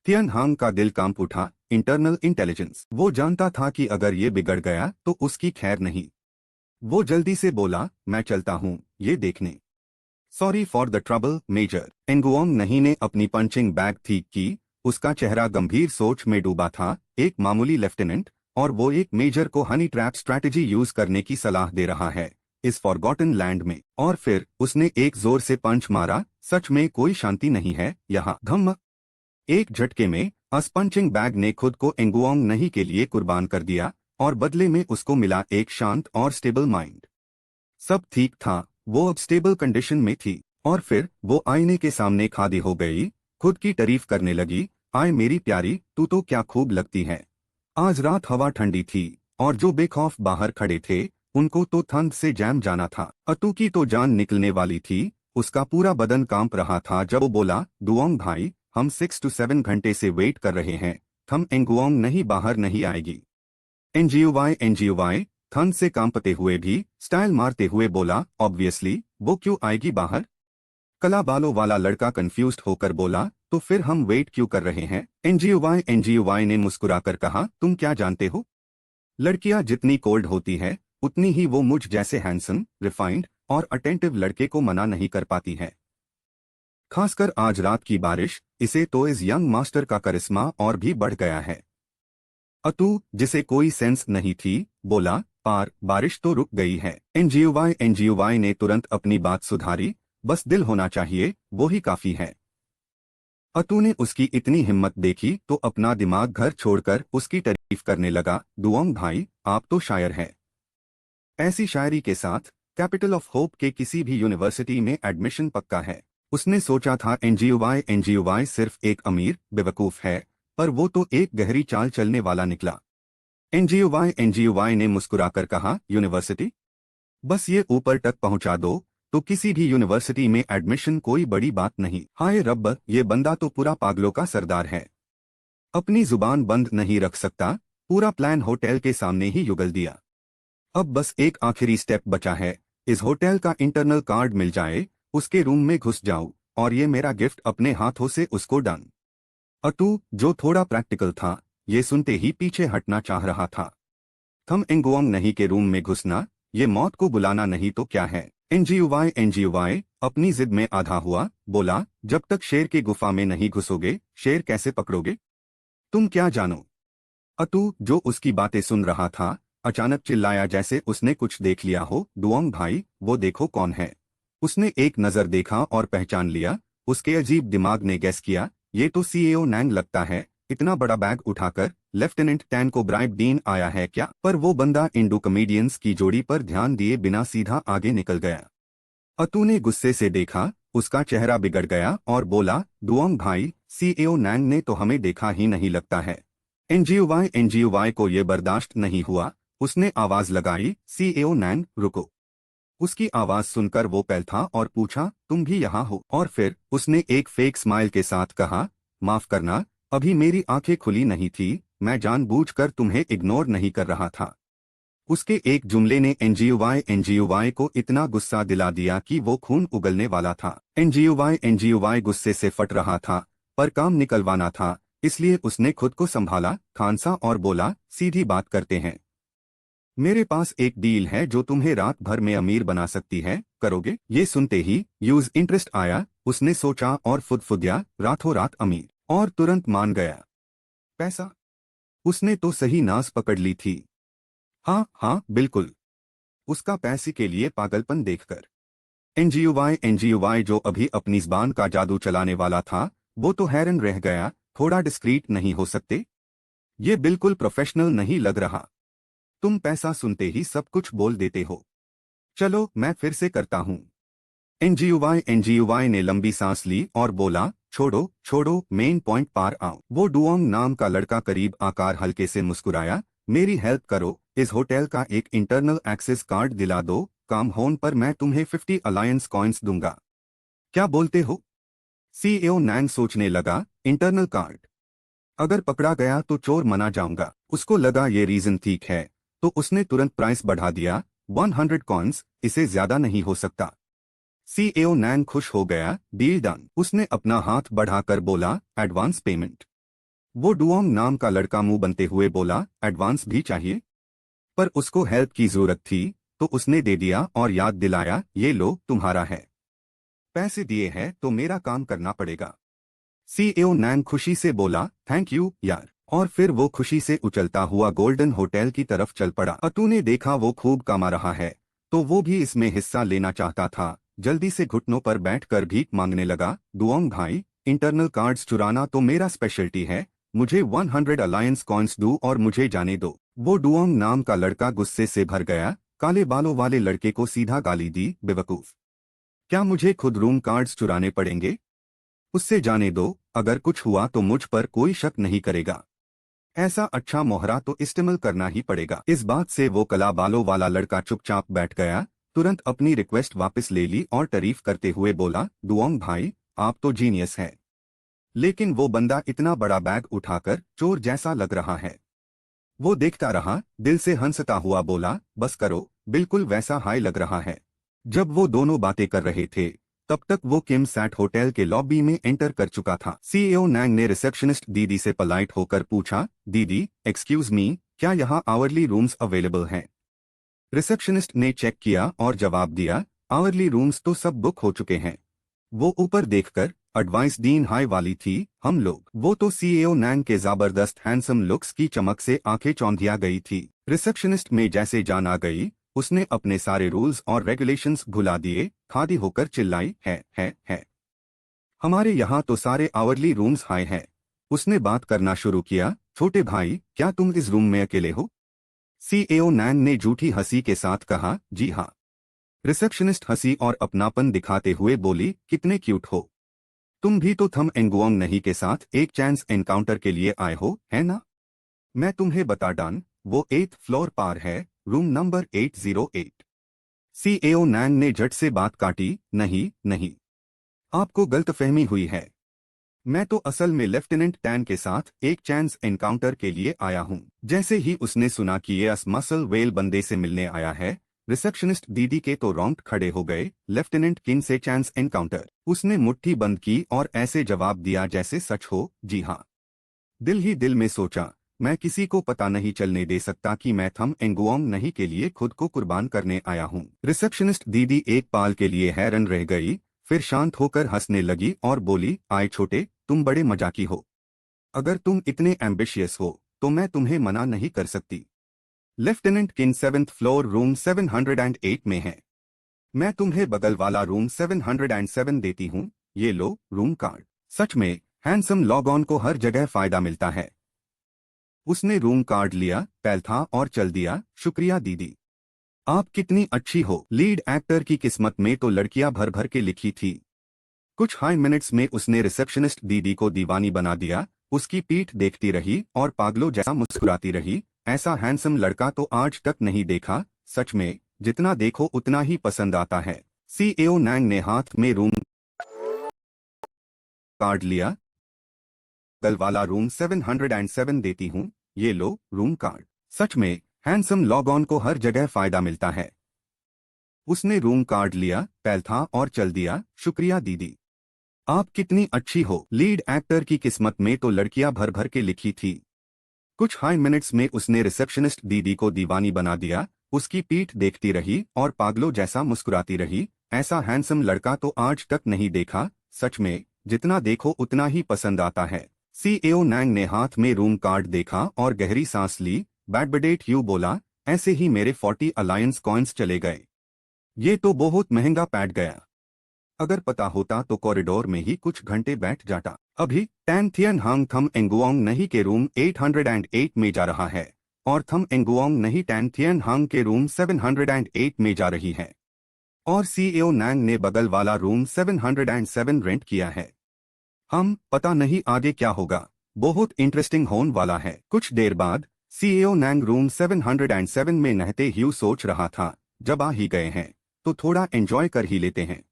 थियन हांग का दिल कांप उठा। इंटरनल इंटेलिजेंस, वो जानता था कि अगर ये बिगड़ गया तो उसकी खैर नहीं। वो जल्दी से बोला, मैं चलता हूँ ये देखने। Sorry for the trouble major. एंगुओंग नहीं ने अपनी पंचिंग बैग ठीक की। उसका चेहरा गंभीर सोच में डूबा था। एक मामूली लेफ्टिनेंट और वो एक मेजर को हनी ट्रैप स्ट्रैटेजी यूज करने की सलाह दे रहा है इस फॉरगॉटन लैंड में। और फिर उसने एक जोर से पंच मारा। सच में कोई शांति नहीं है यहाँ। धम्म। एक झटके में अस पंचिंग बैग ने खुद को एंगुओंग नहीं के लिए कुर्बान कर दिया और बदले में उसको मिला एक शांत और स्टेबल माइंड। सब ठीक था, वो अब स्टेबल कंडीशन में थी। और फिर वो आईने के सामने खड़ी हो गई, खुद की तारीफ करने लगी, आय मेरी प्यारी, तू तो क्या खूब लगती है। आज रात हवा ठंडी थी और जो बेखौफ बाहर खड़े थे उनको तो ठंड से जैम जाना था। अतु की तो जान निकलने वाली थी। उसका पूरा बदन कांप रहा था जब वो बोला, डुओंग भाई, हम 6 to 7 घंटे से वेट कर रहे हैं, थम एंगुओंग नहीं बाहर नहीं आएगी। एनजीओवाई ठंड से कांपते हुए भी स्टाइल मारते हुए बोला, ऑब्वियसली, वो क्यों आएगी बाहर? कला बालों वाला लड़का कंफ्यूज्ड होकर बोला, तो फिर हम वेट क्यों कर रहे हैं? एनजीओवाई ने मुस्कुराकर कहा, तुम क्या जानते हो? लड़कियां जितनी कोल्ड होती है उतनी ही वो मुझ जैसे हैंडसम, रिफाइंड और अटेंटिव लड़के को मना नहीं कर पाती है। खासकर आज रात की बारिश, इसे तो इस यंग मास्टर का करिश्मा और भी बढ़ गया है। अतु, जिसे कोई सेंस नहीं थी, बोला, पार बारिश तो रुक गई है। एनजीओवाई ने तुरंत अपनी बात सुधारी, बस दिल होना चाहिए, वो ही काफी है। अतु ने उसकी इतनी हिम्मत देखी तो अपना दिमाग घर छोड़कर उसकी तारीफ करने लगा। डुओंग भाई, आप तो शायर हैं। ऐसी शायरी के साथ कैपिटल ऑफ होप के किसी भी यूनिवर्सिटी में एडमिशन पक्का है। उसने सोचा था एनजीओवाई सिर्फ एक अमीर बेवकूफ है, पर वो तो एक गहरी चाल चलने वाला निकला। एनजीओवाई ने मुस्कुराकर कहा, यूनिवर्सिटी? बस ये ऊपर तक पहुंचा दो तो किसी भी यूनिवर्सिटी में एडमिशन कोई बड़ी बात नहीं। हाय रब्ब, ये बंदा तो पूरा पागलों का सरदार है। अपनी जुबान बंद नहीं रख सकता, पूरा प्लान होटल के सामने ही युगल दिया। अब बस एक आखिरी स्टेप बचा है, इस होटल का इंटरनल कार्ड मिल जाए, उसके रूम में घुस जाऊं और ये मेरा गिफ्ट अपने हाथों से उसको डन। अतु, जो थोड़ा प्रैक्टिकल था, ये सुनते ही पीछे हटना चाह रहा था। थम एंगुआंग नहीं के रूम में घुसना, ये मौत को बुलाना नहीं तो क्या है। एनजीओवाई अपनी जिद में आधा हुआ, बोला, जब तक शेर की गुफा में नहीं घुसोगे, शेर कैसे पकड़ोगे? तुम क्या जानो? अतु, जो उसकी बातें सुन रहा था, अचानक चिल्लाया जैसे उसने कुछ देख लिया हो। डुओंग भाई, वो देखो कौन है। उसने एक नजर देखा और पहचान लिया। उसके अजीब दिमाग ने गैस किया, ये तो सीएओ नैंग लगता है। इतना बड़ा बैग उठाकर लेफ्टिनेंट टैन को ब्राइब डीन आया है क्या? पर वो बंदा इंडो कमेडियंस की जोड़ी पर ध्यान दिए बिना सीधा आगे निकल गया। अतु ने गुस्से से देखा, उसका चेहरा बिगड़ गया और बोला, डुओंग भाई, सीएओ नैंग ने तो हमें देखा ही नहीं लगता है। एनजीओवाई को ये बर्दाश्त नहीं हुआ। उसने आवाज लगाई, सीएओ नैंग, रुको। उसकी आवाज सुनकर वो पैलथा और पूछा, तुम भी यहाँ हो? और फिर उसने एक फेक स्माइल के साथ कहा, माफ करना, अभी मेरी आंखें खुली नहीं थी, मैं जानबूझकर तुम्हें इग्नोर नहीं कर रहा था। उसके एक जुमले ने एनजीओवाई को इतना गुस्सा दिला दिया कि वो खून उगलने वाला था। एनजीओवाई गुस्से से फट रहा था, पर काम निकलवाना था, इसलिए उसने खुद को संभाला, खांसा और बोला, सीधी बात करते हैं। मेरे पास एक डील है जो तुम्हें रात भर में अमीर बना सकती है, करोगे? ये सुनते ही यूज इंटरेस्ट आया। उसने सोचा और फुदफुदिया, रातों रात अमीर, और तुरंत मान गया। पैसा? उसने तो सही नास पकड़ ली थी। हाँ हाँ बिल्कुल, उसका पैसे के लिए पागलपन देखकर एनजीओवाई जो अभी अपनी ज़बान का जादू चलाने वाला था, वो तो हैरान रह गया। थोड़ा डिस्क्रीट नहीं हो सकते? ये बिल्कुल प्रोफेशनल नहीं लग रहा। तुम पैसा सुनते ही सब कुछ बोल देते हो। चलो मैं फिर से करता हूँ। एनजीओवाई ने लंबी सांस ली और बोला, छोड़ो छोड़ो, मेन पॉइंट पार आओ। वो डुओंग नाम का लड़का करीब आकार हल्के से मुस्कुराया, मेरी हेल्प करो, इस होटल का एक इंटरनल एक्सेस कार्ड दिला दो, काम होने पर मैं तुम्हें 50 अलायंस कॉइन्स दूंगा। क्या बोलते हो? सीएओ नैंग सोचने लगा, इंटरनल कार्ड? अगर पकड़ा गया तो चोर मना जाऊंगा। उसको लगा ये रीजन ठीक है, तो उसने तुरंत प्राइस बढ़ा दिया, 100 कॉइन्स, इसे ज्यादा नहीं हो सकता। सीएओ नैंग खुश हो गया, डील डन। उसने अपना हाथ बढ़ाकर बोला, एडवांस पेमेंट। वो डुओंग नाम का लड़का मुंह बनते हुए बोला, एडवांस भी चाहिए? पर उसको हेल्प की जरूरत थी, तो उसने दे दिया और याद दिलाया, ये लो तुम्हारा है। पैसे दिए हैं तो मेरा काम करना पड़ेगा। सीएओ नैंग खुशी से बोला, थैंक यू यार। और फिर वो खुशी से उछलता हुआ गोल्डन होटल की तरफ चल पड़ा। अतु ने देखा वो खूब कमा रहा है, तो वो भी इसमें हिस्सा लेना चाहता था। जल्दी से घुटनों पर बैठकर भीख मांगने लगा, डुओंग भाई, इंटरनल कार्ड्स चुराना तो मेरा स्पेशलिटी है, मुझे 100 अलायंस कॉइन्स दो और मुझे जाने दो। वो डुओंग नाम का लड़का गुस्से से भर गया, काले बालों वाले लड़के को सीधा गाली दी, बेवकूफ। क्या मुझे खुद रूम कार्ड्स चुराने पड़ेंगे? उससे जाने दो, अगर कुछ हुआ तो मुझ पर कोई शक नहीं करेगा। ऐसा अच्छा मोहरा तो इस्तेमाल करना ही पड़ेगा। इस बात से वो कला बालों वाला लड़का चुपचाप बैठ गया, तुरंत अपनी रिक्वेस्ट वापस ले ली और तारीफ करते हुए बोला, डुओंग भाई, आप तो जीनियस हैं। लेकिन वो बंदा इतना बड़ा बैग उठाकर चोर जैसा लग रहा है। वो देखता रहा, दिल से हंसता हुआ बोला, बस करो, बिल्कुल वैसा हाई लग रहा है। जब वो दोनों बातें कर रहे थे, तब तक वो किम सैट होटल के लॉबी में एंटर कर चुका था। सीएओ नैंग ने रिसेप्शनिस्ट दीदी से पोलाइट होकर पूछा, दीदी, एक्सक्यूज मी, क्या यहाँ आवरली रूम्स अवेलेबल हैं? रिसेप्शनिस्ट ने चेक किया और जवाब दिया, आवरली रूम्स तो सब बुक हो चुके हैं। वो ऊपर देखकर एडवाइस डीन हाई वाली थी, हम लोग। वो तो सीएओ नैंग के जबरदस्त हैंडसम लुक्स की चमक से आंखें चौंधिया गई थी। रिसेप्शनिस्ट में जैसे जान आ गई, उसने अपने सारे रूल्स और रेगुलेशंस भुला दिए, खादी होकर चिल्लाई, है। हमारे यहाँ तो सारे आवरली रूम्स हाई हैं। उसने बात करना शुरू किया, छोटे भाई, क्या तुम इस रूम में अकेले हो? सीएओ नैंग ने झूठी हंसी के साथ कहा, जी हाँ। रिसेप्शनिस्ट हंसी और अपनापन दिखाते हुए बोली, कितने क्यूट हो। तुम भी तो थम एंगुओंग नहीं के साथ एक चांस एनकाउंटर के लिए आए हो, है ना? मैं तुम्हें बता डान, वो 8th फ्लोर पार है, रूम नंबर 808। सीएओ नैंग ने झट से बात काटी, नहीं, आपको गलतफहमी हुई है। मैं तो असल में लेफ्टिनेंट टैन के साथ एक चांस एनकाउंटर के लिए आया हूँ। जैसे ही उसने सुना कि ये मसल वेल बंदे से मिलने आया है, रिसेप्शनिस्ट दीदी के तो रोंगटे खड़े हो गए। लेफ्टिनेंट किन से चांस एनकाउंटर? उसने मुट्ठी बंद की और ऐसे जवाब दिया जैसे सच हो, जी हाँ। दिल ही दिल में सोचा, मैं किसी को पता नहीं चलने दे सकता कि मैं थम एंगुओंग नहीं के लिए खुद को कुर्बान करने आया हूँ। रिसेप्शनिस्ट दीदी एक पाल के लिए हैरान रह गई, फिर शांत होकर हंसने लगी और बोली, आए छोटे, तुम बड़े मजाकी हो। अगर तुम इतने एम्बिशियस हो तो मैं तुम्हें मना नहीं कर सकती। लेफ्टिनेंट किन 7th फ्लोर रूम 708 में है। मैं तुम्हें बगल वाला रूम 707 देती हूँ, ये लो रूम कार्ड। सच में हैंडसम लॉग ऑन को हर जगह फायदा मिलता है। उसने रूम कार्ड लिया, पैल था और चल दिया, शुक्रिया दीदी। आप कितनी अच्छी हो। लीड एक्टर की किस्मत में तो लड़कियां भर भर के लिखी थी। कुछ हाई मिनट्स में उसने रिसेप्शनिस्ट दीदी को दीवानी बना दिया, उसकी पीठ देखती रही और पागलों जैसा मुस्कुराती रही। ऐसा हैंडसम लड़का तो आज तक नहीं देखा, सच में, जितना देखो उतना ही पसंद आता है। सीएओ नैंग ने हाथ में रूम कार्ड लिया, कल वाला रूम 707 देती हूँ, ये लो रूम कार्ड। सच में हैंडसम लॉग ऑन को हर जगह फायदा मिलता है। उसने रूम कार्ड लिया, पैल था और चल दिया, शुक्रिया दीदी। आप कितनी अच्छी हो। लीड एक्टर की किस्मत में तो लड़कियां भर भर के लिखी थी। कुछ हाई मिनट्स में उसने रिसेप्शनिस्ट दीदी को दीवानी बना दिया, उसकी पीठ देखती रही और पागलों जैसा मुस्कुराती रही। ऐसा हैंडसम लड़का तो आज तक नहीं देखा, सच में, जितना देखो उतना ही पसंद आता है। सीएओ नैंग ने हाथ में रूम कार्ड देखा और गहरी सांस ली, बैडबडेट यू बोला, ऐसे ही मेरे 40 अलायंस कॉइन्स चले गए। ये तो बहुत महंगा पैड गया। अगर पता होता तो कॉरिडोर में ही कुछ घंटे बैठ जाता। अभी टैन थियन हांग थम एंगुओंग नहीं के रूम 808 में जा रहा है और थम एंगुओंग नहीं टैन थियन हांग के रूम 708 में जा रही है। और सीएओ नैंग ने बगल वाला रूम 707 रेंट किया है। हम पता नहीं आगे क्या होगा, बहुत इंटरेस्टिंग होने वाला है। कुछ देर बाद सीएओ नैंग रूम 707 में नहते ह्यू सोच रहा था, जब आ ही गए हैं तो थोड़ा एंजॉय कर ही लेते हैं।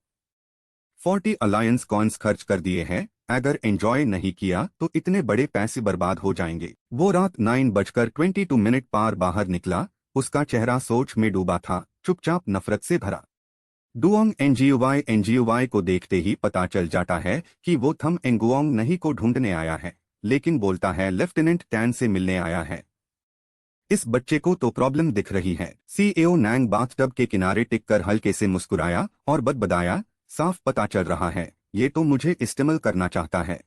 40 अलायंस कॉइन्स खर्च कर दिए हैं, अगर एंजॉय नहीं किया तो इतने बड़े पैसे बर्बाद हो जाएंगे। वो रात 9:22 पार बाहर निकला, उसका चेहरा सोच में डूबा था, चुपचाप नफरत से भरा। डुओंग एनजीओवाई को देखते ही पता चल जाता है कि वो थम एंगुओंग नहीं को ढूंढने आया है, लेकिन बोलता है लेफ्टिनेंट टैन से मिलने आया है। इस बच्चे को तो प्रॉब्लम दिख रही है। सीएओ नैंग बाथटब के किनारे टिककर हल्के से मुस्कुराया और बदबदाया, साफ पता चल रहा है, ये तो मुझे इस्तेमाल करना चाहता है।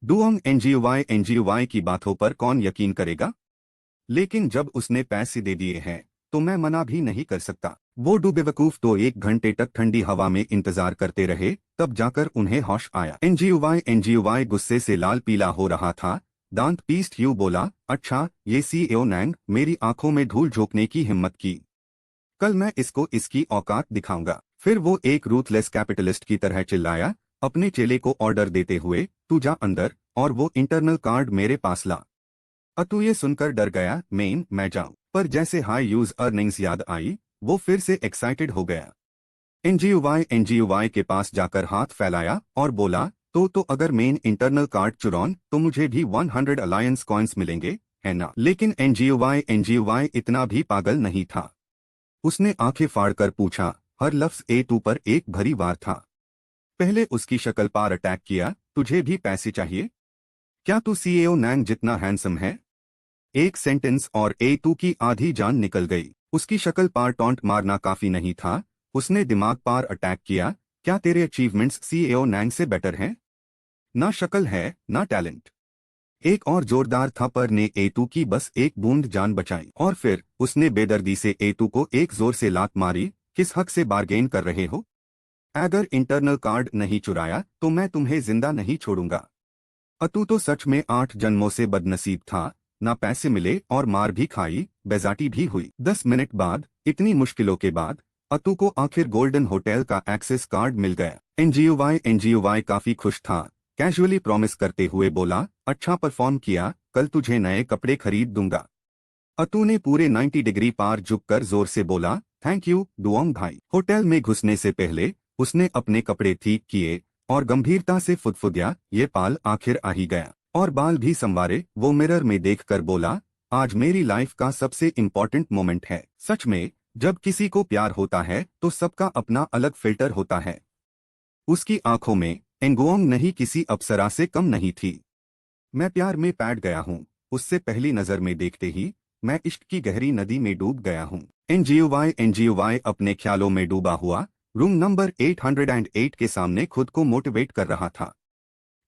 डुओंग एनजीओवाई की बातों पर कौन यकीन करेगा? लेकिन जब उसने पैसे दे दिए हैं तो मैं मना भी नहीं कर सकता। वो दो बेवकूफ तो 1 घंटे तक ठंडी हवा में इंतजार करते रहे, तब जाकर उन्हें होश आया। एनजीओवाई गुस्से से लाल पीला हो रहा था, दांत पीस्ट ह्यू बोला, अच्छा ये सीएओ नैंग मेरी आंखों में धूल झोंकने की हिम्मत की। कल मैं इसको इसकी औकात दिखाऊंगा। फिर वो एक रूथलेस कैपिटलिस्ट की तरह चिल्लाया, अपने चेले को ऑर्डर देते हुए, तू जा अंदर और वो इंटरनल कार्ड मेरे पास ला। अतु ये सुनकर डर गया, मैं जाऊं। पर जैसे हाई यूज अर्निंग्स याद आई, वो फिर से एक्साइटेड हो गया। एनजीओवाई के पास जाकर हाथ फैलाया और बोला, तो अगर मेन इंटरनल कार्ड चुराऊं तो मुझे भी 100 अलायंस कॉइन्स मिलेंगे, है ना? लेकिन एनजीओवाई इतना भी पागल नहीं था। उसने आंखें फाड़कर पूछा, हर लफ्ज A2 पर एक भरी वार था। पहले उसकी शक्ल पर अटैक किया, तुझे भी पैसे चाहिए? क्या तू सीएओ नैंग जितना हैंडसम है? एक सेंटेंस और A2 की आधी जान निकल गई। उसकी शक्ल पर टॉन्ट मारना काफी नहीं था, उसने दिमाग पर अटैक किया, क्या तेरे अचीवमेंट्स सीएओ नैंग से बेटर हैं? ना शक्ल है, ना टैलेंट। एक और जोरदार थप्पड़ ने एतू की बस एक बूंद जान बचाई और फिर उसने बेदर्दी से एतू को एक जोर से लात मारी। किस हक से बार्गेन कर रहे हो? अगर इंटरनल कार्ड नहीं चुराया तो मैं तुम्हें जिंदा नहीं छोड़ूंगा। अतु तो सच में 8 जन्मों से बदनसीब था। ना पैसे मिले और मार भी खाई, बेजाती भी हुई। 10 मिनट बाद, इतनी मुश्किलों के बाद, अतु को आखिर गोल्डन होटल का एक्सेस कार्ड मिल गया। एनजीओवाई काफी खुश था। कैजुअली प्रॉमिस करते हुए बोला, अच्छा परफॉर्म किया, कल तुझे नए कपड़े खरीद दूंगा। अतु ने पूरे 90 डिग्री पार झुककर जोर से बोला, थैंक यू डुओंग भाई। होटल में घुसने से पहले उसने अपने कपड़े ठीक किए और गंभीरता से फुदफुदिया, ये पाल आखिर आ ही गया। और बाल भी संवारे। वो मिरर में देखकर बोला, आज मेरी लाइफ का सबसे इम्पोर्टेंट मोमेंट है। सच में, जब किसी को प्यार होता है तो सबका अपना अलग फिल्टर होता है। उसकी आंखों में एंगुओंग नहीं किसी अप्सरा से कम नहीं थी। मैं प्यार में पैट गया हूँ। उससे पहली नजर में देखते ही मैं इश्क की गहरी नदी में डूब गया हूँ। एनजीओवाई अपने ख्यालों में डूबा हुआ रूम नंबर 808 के सामने खुद को मोटिवेट कर रहा था।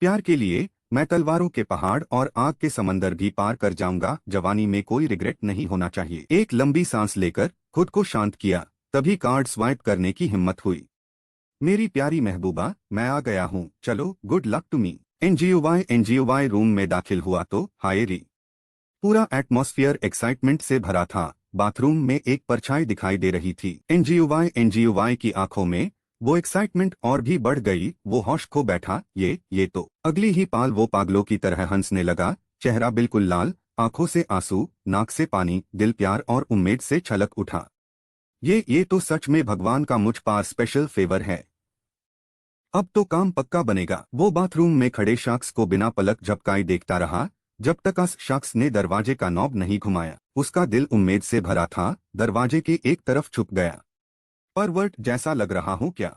प्यार के लिए मैं तलवारों के पहाड़ और आग के समंदर भी पार कर जाऊंगा। जवानी में कोई रिग्रेट नहीं होना चाहिए। एक लंबी सांस लेकर खुद को शांत किया, तभी कार्ड स्वाइप करने की हिम्मत हुई। मेरी प्यारी महबूबा, मैं आ गया हूँ, चलो गुड लक टू मी। एनजीओवाई रूम में दाखिल हुआ तो हाय री। पूरा एटमॉस्फेयर एक्साइटमेंट से भरा था। बाथरूम में एक परछाई दिखाई दे रही थी। एनजीओवाई की आंखों में वो एक्साइटमेंट और भी बढ़ गई। वो होश खो बैठा। ये तो अगली ही पाल वो पागलों की तरह हंसने लगा। चेहरा बिल्कुल लाल, आंखों से आंसू, नाक से पानी, दिल प्यार और उम्मीद से छलक उठा। ये तो सच में भगवान का मुझ पर स्पेशल फेवर है। अब तो काम पक्का बनेगा। वो बाथरूम में खड़े शख्स को बिना पलक झपकाए देखता रहा जब तक उस शख्स ने दरवाजे का नॉब नहीं घुमाया। उसका दिल उम्मीद से भरा था। दरवाजे की एक तरफ छुप गया। परवर्ट जैसा लग रहा हूँ क्या?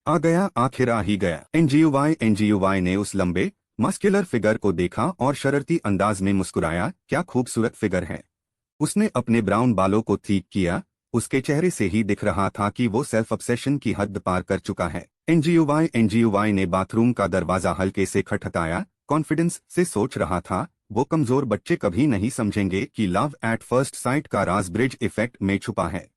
आ गया, आखिर आ ही गया। एनजीओवाई ने उस लंबे मस्कुलर फिगर को देखा और शरारती अंदाज में मुस्कुराया। क्या खूबसूरत फिगर है। उसने अपने ब्राउन बालों को ठीक किया। उसके चेहरे से ही दिख रहा था कि वो सेल्फ ऑब्सेशन की हद पार कर चुका है। एनजीओवाई ने बाथरूम का दरवाजा हल्के से खटखटाया। कॉन्फिडेंस से सोच रहा था, वो कमजोर बच्चे कभी नहीं समझेंगे कि लव एट फर्स्ट साइट का राज ब्रिज इफेक्ट में छुपा है।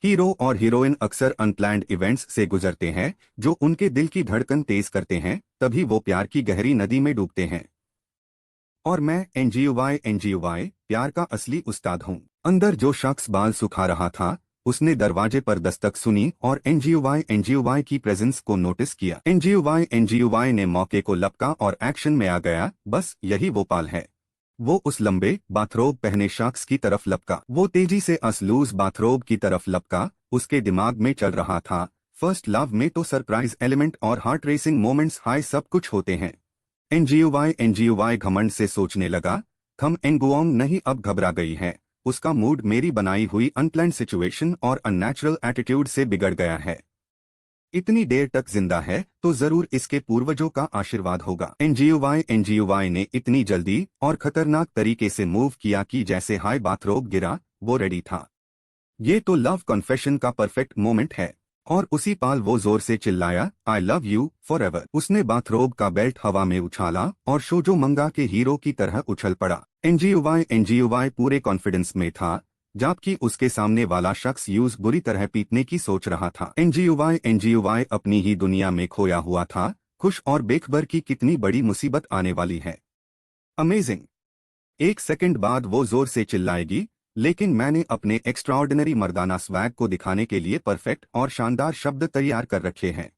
हीरो और हीरोइन अक्सर अनप्लैन्ड इवेंट्स से गुजरते हैं जो उनके दिल की धड़कन तेज करते हैं। तभी वो प्यार की गहरी नदी में डूबते हैं। और मैं एनजीओवाई प्यार का असली उस्ताद हूँ। अंदर जो शख्स बाल सुखा रहा था, उसने दरवाजे पर दस्तक सुनी और एनजीओवाई की प्रेजेंस को नोटिस किया। एनजीओवाई ने मौके को लपका और एक्शन में आ गया। बस यही वो पाल है। वो उस लंबे बाथरोब पहने शख्स की तरफ लपका। वो तेजी से असलूज बाथरोब की तरफ लपका। उसके दिमाग में चल रहा था, फर्स्ट लव में तो सरप्राइज एलिमेंट और हार्ट रेसिंग मोमेंट्स हाई सब कुछ होते हैं। एनजीओवाई घमंड से सोचने लगा, थम एंगुओंग नहीं अब घबरा गई है। उसका मूड मेरी बनाई हुई अनप्लान्ड सिचुएशन और अननेचुरल एटीट्यूड से बिगड़ गया है। इतनी देर तक जिंदा है तो जरूर इसके पूर्वजों का आशीर्वाद होगा। एनजीओवाई ने इतनी जल्दी और खतरनाक तरीके से मूव किया कि जैसे हाई बाथरोब गिरा, वो रेडी था। ये तो लव कन्फेशन का परफेक्ट मोमेंट है। और उसी पाल वो जोर से चिल्लाया, I love you for ever. उसने बाथरोब का बेल्ट हवा में उछाला और शोजो मंगा के हीरो की तरह उछल पड़ा। एनजीओवाई पूरे कॉन्फिडेंस में था, जबकि उसके सामने वाला शख्स यूज बुरी तरह पीटने की सोच रहा था। एनजीओवाई अपनी ही दुनिया में खोया हुआ था, खुश और बेखबर की कितनी बड़ी मुसीबत आने वाली है। अमेजिंग। एक सेकंड बाद वो जोर से चिल्लाएगी, लेकिन मैंने अपने एक्स्ट्राऑर्डिनरी मर्दाना स्वैग को दिखाने के लिए परफेक्ट और शानदार शब्द तैयार कर रखे हैं।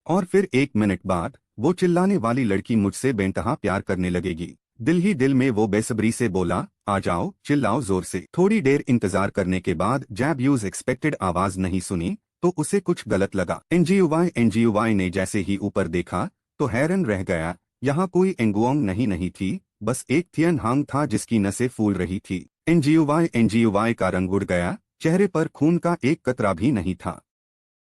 और फिर 1 मिनट बाद वो चिल्लाने वाली लड़की मुझसे बेइंतहा प्यार करने लगेगी। दिल ही दिल में वो बेसब्री से बोला, आ जाओ, चिल्लाओ जोर से। थोड़ी देर इंतजार करने के बाद जैब यूज एक्सपेक्टेड आवाज नहीं सुनी तो उसे कुछ गलत लगा। एनजीओवाई ने जैसे ही ऊपर देखा तो हैरान रह गया। यहाँ कोई एंगुओंग नहीं थी, बस एक थियन हांग था जिसकी नसें फूल रही थी। एनजीओवाई का रंग उड़ गया। चेहरे पर खून का एक कतरा भी नहीं था।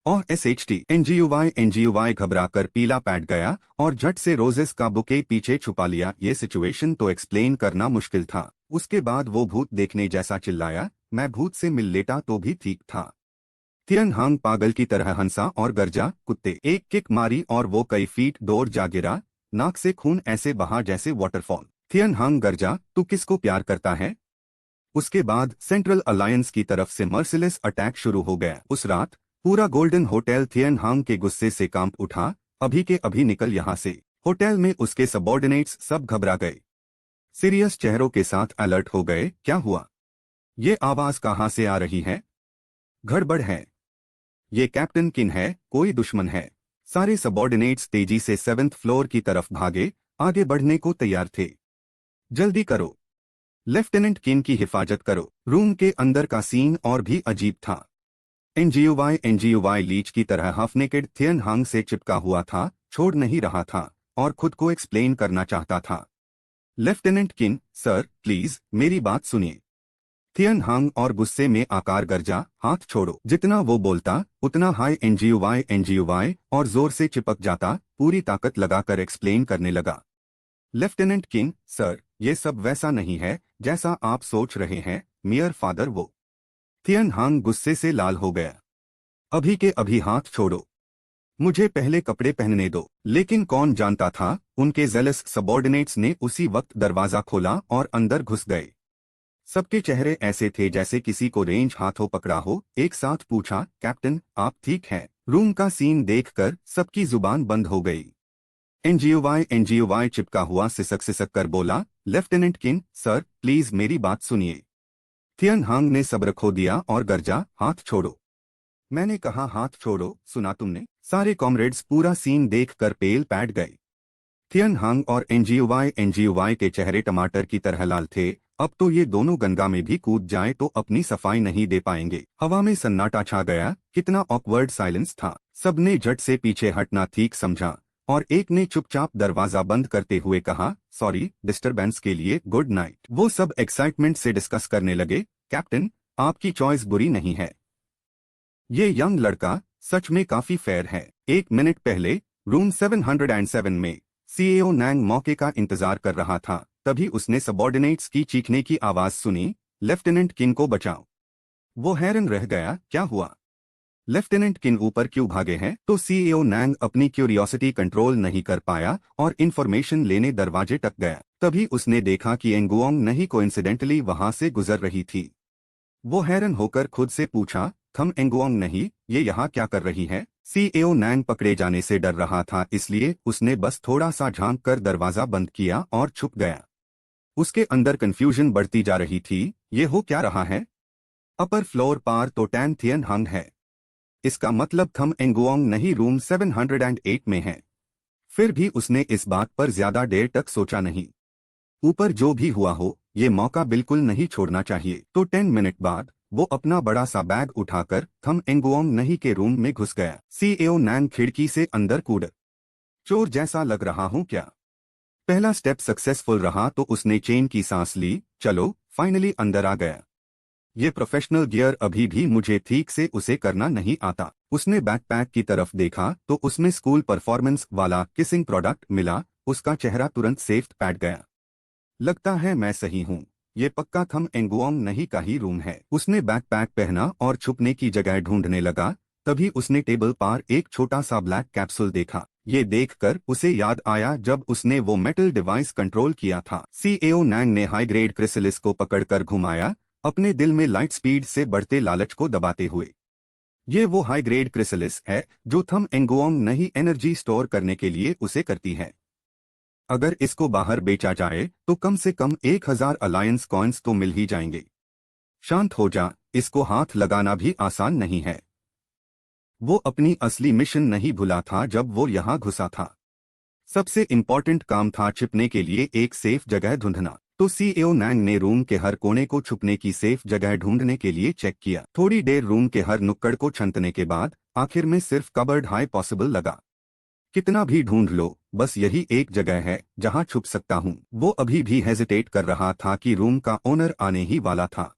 और SHT एनजीओवाई घबराकर पीला पैट गया और झट से रोजेस का बुके पीछे छुपा लिया। ये सिचुएशन तो एक्सप्लेन करना मुश्किल था। उसके बाद वो भूत देखने जैसा चिल्लाया, मैं भूत से मिल लेता तो भी ठीक था। थियन हांग पागल की तरह हंसा और गर्जा, कुत्ते। एक किक मारी और वो कई फीट दूर जा गिरा। नाक से खून ऐसे बहा जैसे वाटरफॉल। थियन हांग गरजा, तू किसको प्यार करता है? उसके बाद सेंट्रल अलायंस की तरफ से मर्सिलेस अटैक शुरू हो गया। उस रात पूरा गोल्डन होटल थियन हांग के गुस्से से कांप उठा। अभी के अभी निकल यहाँ से। होटल में उसके सबॉर्डिनेट्स सब घबरा गए, सीरियस चेहरों के साथ अलर्ट हो गए। क्या हुआ? ये आवाज कहाँ से आ रही है? गड़बड़ है। ये कैप्टन किन है? कोई दुश्मन है? सारे सबॉर्डिनेट्स तेजी से 7th फ्लोर की तरफ भागे, आगे बढ़ने को तैयार थे। जल्दी करो, लेफ्टिनेंट किन की हिफाजत करो। रूम के अंदर का सीन और भी अजीब था। एनजीयूवाई लीच की तरह हाफ नेकेड थियन हांग से चिपका हुआ था, छोड़ नहीं रहा था और खुद को एक्सप्लेन करना चाहता था। लेफ्टिनेंट किन, सर प्लीज मेरी बात सुनिए। थियन हांग और गुस्से में आकार गरजा, हाथ छोड़ो। जितना वो बोलता उतना हाई एनजीयूवाई और जोर से चिपक जाता, पूरी ताकत लगाकर एक्सप्लेन करने लगा। लेफ्टिनेंट किन, सर ये सब वैसा नहीं है जैसा आप सोच रहे हैं। मियर फादर वो। थियन हांग गुस्से से लाल हो गया। अभी के अभी हाथ छोड़ो, मुझे पहले कपड़े पहनने दो। लेकिन कौन जानता था, उनके जेलस सबॉर्डिनेट्स ने उसी वक्त दरवाजा खोला और अंदर घुस गए। सबके चेहरे ऐसे थे जैसे किसी को रेंज हाथों पकड़ा हो। एक साथ पूछा, कैप्टन आप ठीक हैं? रूम का सीन देखकर सबकी जुबान बंद हो गई। एनजीओवाई चिपका हुआ सिसक सिसक कर बोला, लेफ्टिनेंट किन, सर प्लीज मेरी बात सुनिए। थियन हांग ने सब्र खो दिया और गरजा, हाथ छोड़ो। मैंने कहा हाथ छोड़ो, सुना तुमने? सारे कॉमरेड्स पूरा सीन देखकर पेल पैट गए। थियन हांग और एनजीओवाई के चेहरे टमाटर की तरह लाल थे। अब तो ये दोनों गंगा में भी कूद जाए तो अपनी सफाई नहीं दे पाएंगे। हवा में सन्नाटा छा गया। कितना ऑकवर्ड साइलेंस था। सबने झट से पीछे हटना ठीक समझा और एक ने चुपचाप दरवाजा बंद करते हुए कहा, सॉरी डिस्टरबेंस के लिए, गुड नाइट। वो सब एक्साइटमेंट से डिस्कस करने लगे, कैप्टन आपकी चॉइस बुरी नहीं है। ये यंग लड़का सच में काफी फेयर है। 1 मिनट पहले रूम 707 में सीएओ नैंग मौके का इंतजार कर रहा था। तभी उसने सबॉर्डिनेट्स की चीखने की आवाज सुनी, लेफ्टिनेंट किन को बचाओ। वो हैरान रह गया, क्या हुआ? लेफ्टिनेंट किन ऊपर क्यों भागे हैं? तो सीईओ नैंग अपनी क्यूरियोसिटी कंट्रोल नहीं कर पाया और इंफॉर्मेशन लेने दरवाजे तक गया। तभी उसने देखा कि एंगुओंग नहीं कोइंसिडेंटली वहां से गुजर रही थी। वो हैरान होकर खुद से पूछा, थम एंगुओंग नहीं, ये यहाँ क्या कर रही है? सीईओ नैंग पकड़े जाने से डर रहा था, इसलिए उसने बस थोड़ा सा झांक कर दरवाजा बंद किया और छुप गया। उसके अंदर कंफ्यूजन बढ़ती जा रही थी। ये हो क्या रहा है? अपर फ्लोर पार तो टैन थियन हांग है। इसका मतलब थम एंगुओंग नहीं रूम 708 में है। फिर भी उसने इस बात पर ज्यादा देर तक सोचा नहीं। ऊपर जो भी हुआ हो, ये मौका बिल्कुल नहीं छोड़ना चाहिए। तो 10 मिनट बाद वो अपना बड़ा सा बैग उठाकर थम एंगुओंग नहीं के रूम में घुस गया। सीईओ नैंग खिड़की से अंदर कूद। चोर जैसा लग रहा हूं क्या? पहला स्टेप सक्सेसफुल रहा तो उसने चैन की सांस ली। चलो फाइनली अंदर आ गया। ये प्रोफेशनल गियर अभी भी मुझे ठीक से उसे करना नहीं आता। उसने बैकपैक की तरफ देखा तो उसमें स्कूल परफॉर्मेंस वाला किसिंग प्रोडक्ट मिला। उसका चेहरा तुरंत सेफ पैट गया। लगता है मैं सही हूँ, ये पक्का थम एंगुओंग नहीं का ही रूम है। उसने बैकपैक पहना और छुपने की जगह ढूंढने लगा। तभी उसने टेबल पर एक छोटा सा ब्लैक कैप्सूल देखा। ये देखकर उसे याद आया जब उसने वो मेटल डिवाइस कंट्रोल किया था। सीईओ नैंग ने हाई ग्रेड क्रिसलिस को पकड़कर घुमाया, अपने दिल में लाइट स्पीड से बढ़ते लालच को दबाते हुए। ये वो हाई ग्रेड क्रिसलिस है जो थम एंगुओंग नहीं एनर्जी स्टोर करने के लिए उसे करती है। अगर इसको बाहर बेचा जाए तो कम से कम 1000 अलायंस कॉइन्स तो मिल ही जाएंगे। शांत हो जा, इसको हाथ लगाना भी आसान नहीं है। वो अपनी असली मिशन नहीं भूला था जब वो यहाँ घुसा था। सबसे इम्पोर्टेंट काम था छिपने के लिए एक सेफ जगह ढूंढना। तो सीईओ नैंग ने रूम के हर कोने को छुपने की सेफ जगह ढूंढने के लिए चेक किया। थोड़ी देर रूम के हर नुक्कड़ को छंतने के बाद आखिर में सिर्फ कबर्ड हाई पॉसिबल लगा। कितना भी ढूंढ लो, बस यही एक जगह है जहां छुप सकता हूं। वो अभी भी हेजिटेट कर रहा था कि रूम का ओनर आने ही वाला था।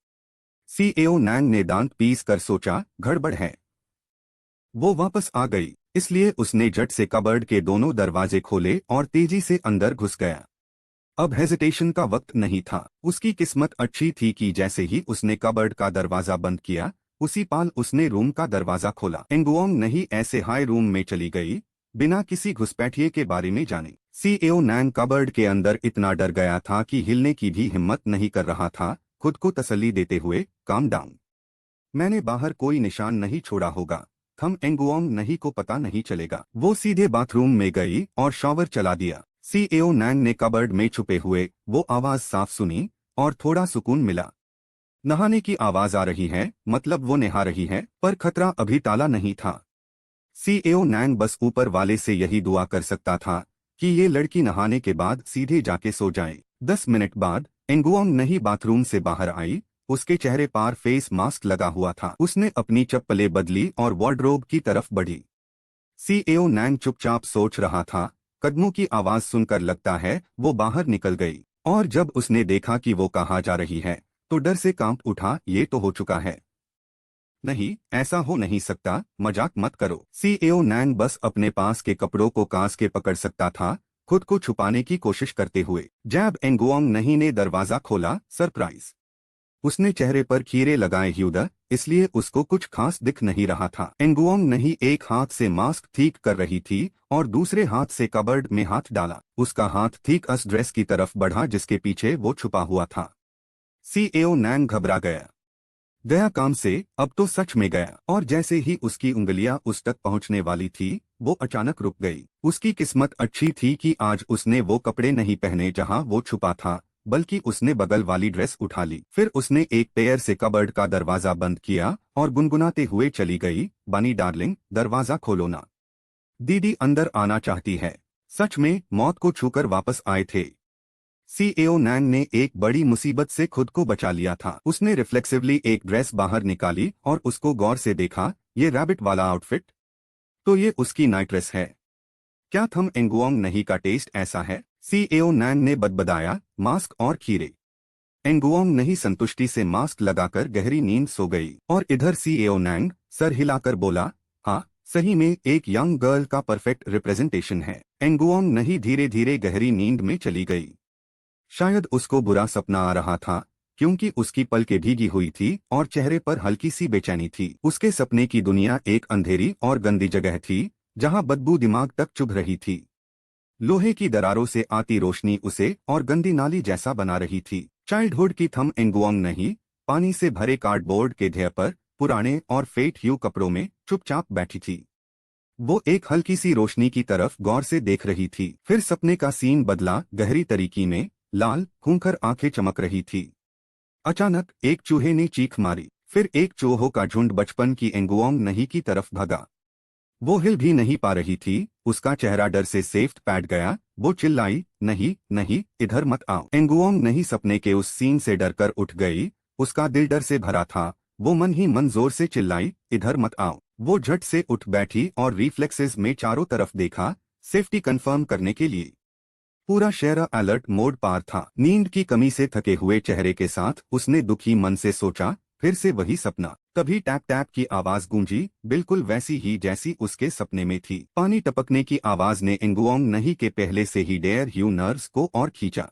सीईओ नैंग ने दांत पीस कर सोचा, गड़बड़ है। वो वापस आ गई, इसलिए उसने झट से कबर्ड के दोनों दरवाजे खोले और तेजी से अंदर घुस गया। अब हेजिटेशन का वक्त नहीं था। उसकी किस्मत अच्छी थी कि जैसे ही उसने कबर्ड का दरवाजा बंद किया, उसी पाल उसने रूम का दरवाजा खोला। एंगुओंग नहीं ऐसे हाई रूम में चली गई बिना किसी घुसपैठिए के बारे में जाने। सीएओ नैंग कबर्ड के अंदर इतना डर गया था कि हिलने की भी हिम्मत नहीं कर रहा था, खुद को तसल्ली देते हुए, काम डाउन। मैंने बाहर कोई निशान नहीं छोड़ा होगा, थम एंगुओंग नहीं को पता नहीं चलेगा। वो सीधे बाथरूम में गई और शॉवर चला दिया। सीएओ नैंग ने कबर्ड में छुपे हुए वो आवाज साफ सुनी और थोड़ा सुकून मिला। नहाने की आवाज आ रही है, मतलब वो नहा रही है, पर खतरा अभी टाला नहीं था। सीएओ नैंग बस ऊपर वाले से यही दुआ कर सकता था कि ये लड़की नहाने के बाद सीधे जाके सो जाए। 10 मिनट बाद एंगुओंग नहीं बाथरूम से बाहर आई। उसके चेहरे पर फेस मास्क लगा हुआ था। उसने अपनी चप्पलें बदली और वार्डरोब की तरफ बढ़ी। सीएओ नैंग चुपचाप सोच रहा था। कदमों की आवाज सुनकर लगता है वो बाहर निकल गई, और जब उसने देखा कि वो कहाँ जा रही है तो डर से कांप उठा। ये तो हो चुका है। नहीं, ऐसा हो नहीं सकता, मजाक मत करो। सीएओ नैंग बस अपने पास के कपड़ों को कांस के पकड़ सकता था, खुद को छुपाने की कोशिश करते हुए। जैब एंगुओंग नहीं ने दरवाजा खोला। सरप्राइज। उसने चेहरे पर खीरे लगाए ह्यूदा, इसलिए उसको कुछ खास दिख नहीं रहा था। एंगुओंग नहीं एक हाथ से मास्क ठीक कर रही थी और दूसरे हाथ से कबर्ड में हाथ डाला। उसका हाथ ठीक उस ड्रेस की तरफ बढ़ा जिसके पीछे वो छुपा हुआ था। सीएओ नैंग घबरा गया। गया काम से, अब तो सच में गया। और जैसे ही उसकी उंगलियां उस तक पहुंचने वाली थी, वो अचानक रुक गई। उसकी किस्मत अच्छी थी कि आज उसने वो कपड़े नहीं पहने जहां वो छुपा था, बल्कि उसने बगल वाली ड्रेस उठा ली। फिर उसने एक पैर से कबर्ड का दरवाजा बंद किया और गुनगुनाते हुए चली गई, बनी डार्लिंग, दरवाजा खोलो ना। दीदी अंदर आना चाहती है। सच में मौत को छूकर वापस आए थे। सीएओ नैंग ने एक बड़ी मुसीबत से खुद को बचा लिया था। उसने रिफ्लेक्सिवली एक ड्रेस बाहर निकाली और उसको गौर से देखा। ये रैबिट वाला आउटफिट तो ये उसकी नाइट ड्रेस है। क्या थम एंगुओंग नहीं का टेस्ट ऐसा है? सीएओ नैंग ने बदबदाया। मास्क और खीरे। एंगुओंग नहीं संतुष्टि से मास्क लगाकर गहरी नींद सो गई। और इधर सीएओ नैंग सर हिलाकर बोला, हाँ, सही में एक यंग गर्ल का परफेक्ट रिप्रेजेंटेशन है। एंगुओंग नहीं धीरे धीरे गहरी नींद में चली गई। शायद उसको बुरा सपना आ रहा था, क्योंकि उसकी पलकें भीगी हुई थी और चेहरे पर हल्की सी बेचैनी थी। उसके सपने की दुनिया एक अंधेरी और गंदी जगह थी, जहां बदबू दिमाग तक चुभ रही थी। लोहे की दरारों से आती रोशनी उसे और गंदी नाली जैसा बना रही थी। चाइल्डहुड की थम एंगुओंग नहीं पानी से भरे कार्डबोर्ड के ढेर पर पुराने और फेट ह्यू कपड़ों में चुपचाप बैठी थी। वो एक हल्की सी रोशनी की तरफ गौर से देख रही थी। फिर सपने का सीन बदला। गहरी तरीकी में लाल खूंखर आंखें चमक रही थी। अचानक एक चूहे ने चीख मारी। फिर एक चूहों का झुंड बचपन की एंगुओंग नहीं की तरफ भगा। वो हिल भी नहीं पा रही थी। उसका चेहरा डर से सेफ्ट पैट गया। वो चिल्लाई, नहीं नहीं, इधर मत आओ। एंगुओंग नहीं सपने के उस सीन से डरकर उठ गई। उसका दिल डर से भरा था। वो मन ही मन जोर से चिल्लाई, इधर मत आओ। वो झट से उठ बैठी और रिफ्लेक्सेस में चारों तरफ देखा, सेफ्टी कंफर्म करने के लिए। पूरा शहर अलर्ट मोड पार था। नींद की कमी से थके हुए चेहरे के साथ उसने दुखी मन से सोचा, फिर से वही सपना। तभी टैप टैप की आवाज गूंजी, बिल्कुल वैसी ही जैसी उसके सपने में थी। पानी टपकने की आवाज ने एंगुओंग नहीं के पहले से ही डेयर ह्यू नर्व्स को और खींचा।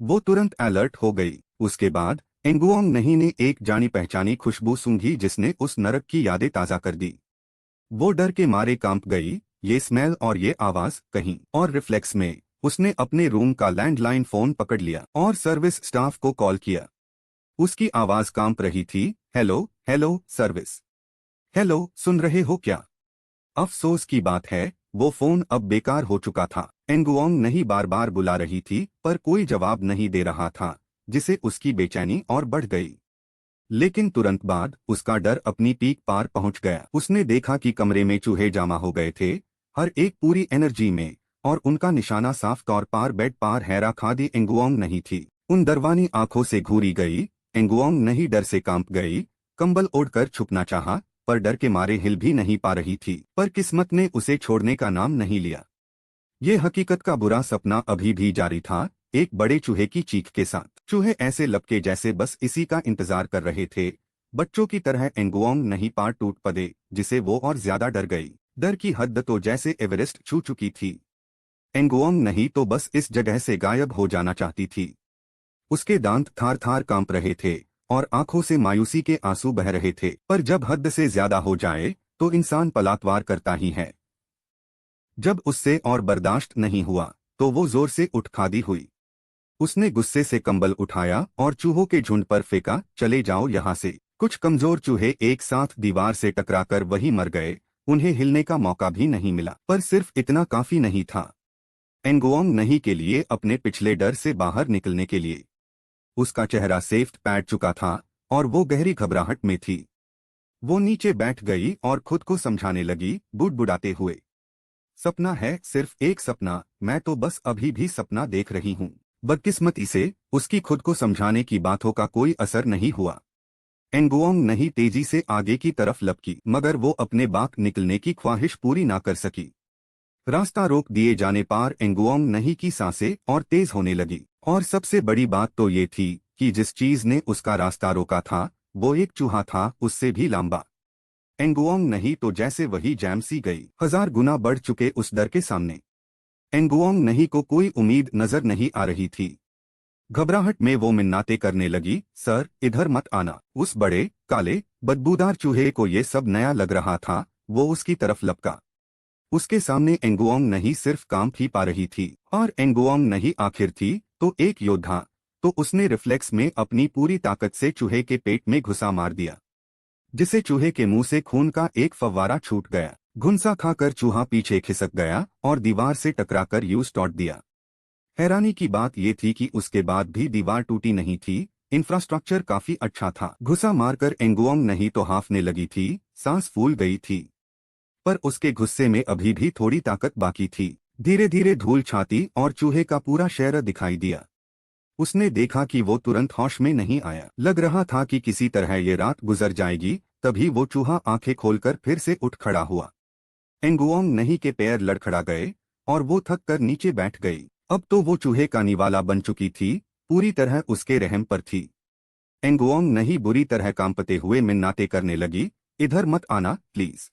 वो तुरंत अलर्ट हो गई। उसके बाद एंगुओंग नहीं ने एक जानी पहचानी खुशबू सूंघी जिसने उस नरक की यादें ताजा कर दी। वो डर के मारे कांप गई। ये स्मेल और ये आवाज, कहीं और। रिफ्लेक्स में उसने अपने रूम का लैंडलाइन फोन पकड़ लिया और सर्विस स्टाफ को कॉल किया। उसकी आवाज कांप रही थी, हेलो हेलो सर्विस। हेलो, सुन रहे हो क्या? अफसोस की बात है, वो फोन अब बेकार हो चुका था। एंगुओंग नहीं बार बार बुला रही थी, पर कोई जवाब नहीं दे रहा था, जिसे उसकी बेचैनी और बढ़ गई। लेकिन तुरंत बाद उसका डर अपनी पीक पार पहुंच गया। उसने देखा कि कमरे में चूहे जमा हो गए थे, हर एक पूरी एनर्जी में, और उनका निशाना साफ तौर पर बेड पार हैरा खादी एंगुओंग नहीं थी। उन दरवानी आंखों से घूरी गई। एंगुओंग नहीं डर से कांप गई। कंबल ओढ़कर छुपना चाहा, पर डर के मारे हिल भी नहीं पा रही थी। पर किस्मत ने उसे छोड़ने का नाम नहीं लिया। ये हकीकत का बुरा सपना अभी भी जारी था, एक बड़े चूहे की चीख के साथ। चूहे ऐसे लपके जैसे बस इसी का इंतजार कर रहे थे। बच्चों की तरह एंगुओंग नहीं पार टूट पड़े, जिसे वो और ज्यादा डर गई। डर की हद तो जैसे एवरेस्ट छू चुकी थी। एंगुओंग नहीं तो बस इस जगह से गायब हो जाना चाहती थी। उसके दांत थार थार कांप रहे थे और आंखों से मायूसी के आंसू बह रहे थे। पर जब हद से ज्यादा हो जाए तो इंसान पलटवार करता ही है। जब उससे और बर्दाश्त नहीं हुआ तो वो जोर से उठ खड़ी हुई। उसने गुस्से से कंबल उठाया और चूहों के झुंड पर फेंका, चले जाओ यहाँ से। कुछ कमजोर चूहे एक साथ दीवार से टकराकर वहीं मर गए। उन्हें हिलने का मौका भी नहीं मिला, पर सिर्फ इतना काफी नहीं था एंगुओंग नहीं के लिए अपने पिछले डर से बाहर निकलने के लिए। उसका चेहरा सेफ्ट पैट चुका था और वो गहरी घबराहट में थी। वो नीचे बैठ गई और खुद को समझाने लगी, बुड़बुड़ाते हुए, सपना है, सिर्फ एक सपना, मैं तो बस अभी भी सपना देख रही हूँ। बदकिस्मती से उसकी खुद को समझाने की बातों का कोई असर नहीं हुआ। एंगुओंग नहीं तेजी से आगे की तरफ लपकी, मगर वो अपने बाग निकलने की ख्वाहिश पूरी ना कर सकी। रास्ता रोक दिए जाने पर एंगुओंग नहीं की सांसें और तेज होने लगी। और सबसे बड़ी बात तो ये थी कि जिस चीज ने उसका रास्ता रोका था वो एक चूहा था, उससे भी लंबा। एंगुओंग नहीं तो जैसे वही जैम सी गई, 1000 गुना बढ़ चुके उस डर के सामने। एंगुओंग नहीं को कोई उम्मीद नजर नहीं आ रही थी। घबराहट में वो मिन्नाते करने लगी, सर इधर मत आना। उस बड़े काले बदबूदार चूहे को ये सब नया लग रहा था। वो उसकी तरफ लपका। उसके सामने एंगुओंग नहीं सिर्फ काम ही पा रही थी, और एंगुओंग नहीं आखिर थी तो एक योद्धा। तो उसने रिफ्लेक्स में अपनी पूरी ताकत से चूहे के पेट में घुसा मार दिया, जिसे चूहे के मुंह से खून का एक फव्वारा छूट गया। घुंसा खाकर चूहा पीछे खिसक गया और दीवार से टकराकर यूं टूट दिया। हैरानी की बात यह थी कि उसके बाद भी दीवार टूटी नहीं थी। इंफ्रास्ट्रक्चर काफी अच्छा था। घुसा मारकर एंगुओंग नहीं तो हांफने लगी थी, सांस फूल गई थी, पर उसके गुस्से में अभी भी थोड़ी ताकत बाकी थी। धीरे धीरे धूल छाती और चूहे का पूरा शहर दिखाई दिया। उसने देखा कि वो तुरंत होश में नहीं आया। लग रहा था कि किसी तरह ये रात गुजर जाएगी। तभी वो चूहा आंखें खोलकर फिर से उठ खड़ा हुआ। एंगुओंग नहीं के पैर लड़खड़ा गए और वो थक कर नीचे बैठ गई। अब तो वो चूहे का निवाला बन चुकी थी, पूरी तरह उसके रहम पर थी। एंगुओंग नहीं बुरी तरह कांपते हुए मिन्नाते करने लगी, इधर मत आना प्लीज,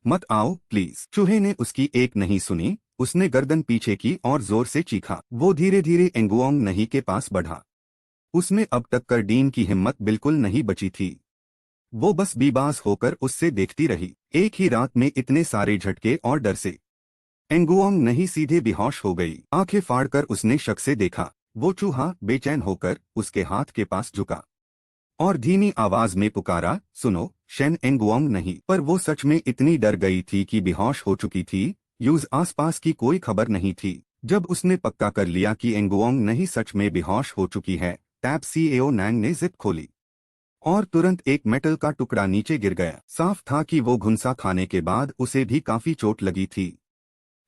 मत आओ प्लीज। चूहे ने उसकी एक नहीं सुनी। उसने गर्दन पीछे की और जोर से चीखा। वो धीरे धीरे एंगुओंग नहीं के पास बढ़ा। उसमें अब तक कर डीन की हिम्मत बिल्कुल नहीं बची थी। वो बस बेबास होकर उससे देखती रही। एक ही रात में इतने सारे झटके और डर से एंगुओंग नहीं सीधे बेहोश हो गई। आंखें फाड़कर उसने शक से देखा। वो चूहा बेचैन होकर उसके हाथ के पास झुका और धीमी आवाज में पुकारा, सुनो शेन। एंगुओंग नहीं, पर वो सच में इतनी डर गई थी कि बेहोश हो चुकी थी। यूज आसपास की कोई खबर नहीं थी। जब उसने पक्का कर लिया कि एंगुओंग नहीं सच में बेहोश हो चुकी है, टैब सीएओ नैंग ने जिप खोली और तुरंत एक मेटल का टुकड़ा नीचे गिर गया। साफ था कि वो घुंसा खाने के बाद उसे भी काफी चोट लगी थी।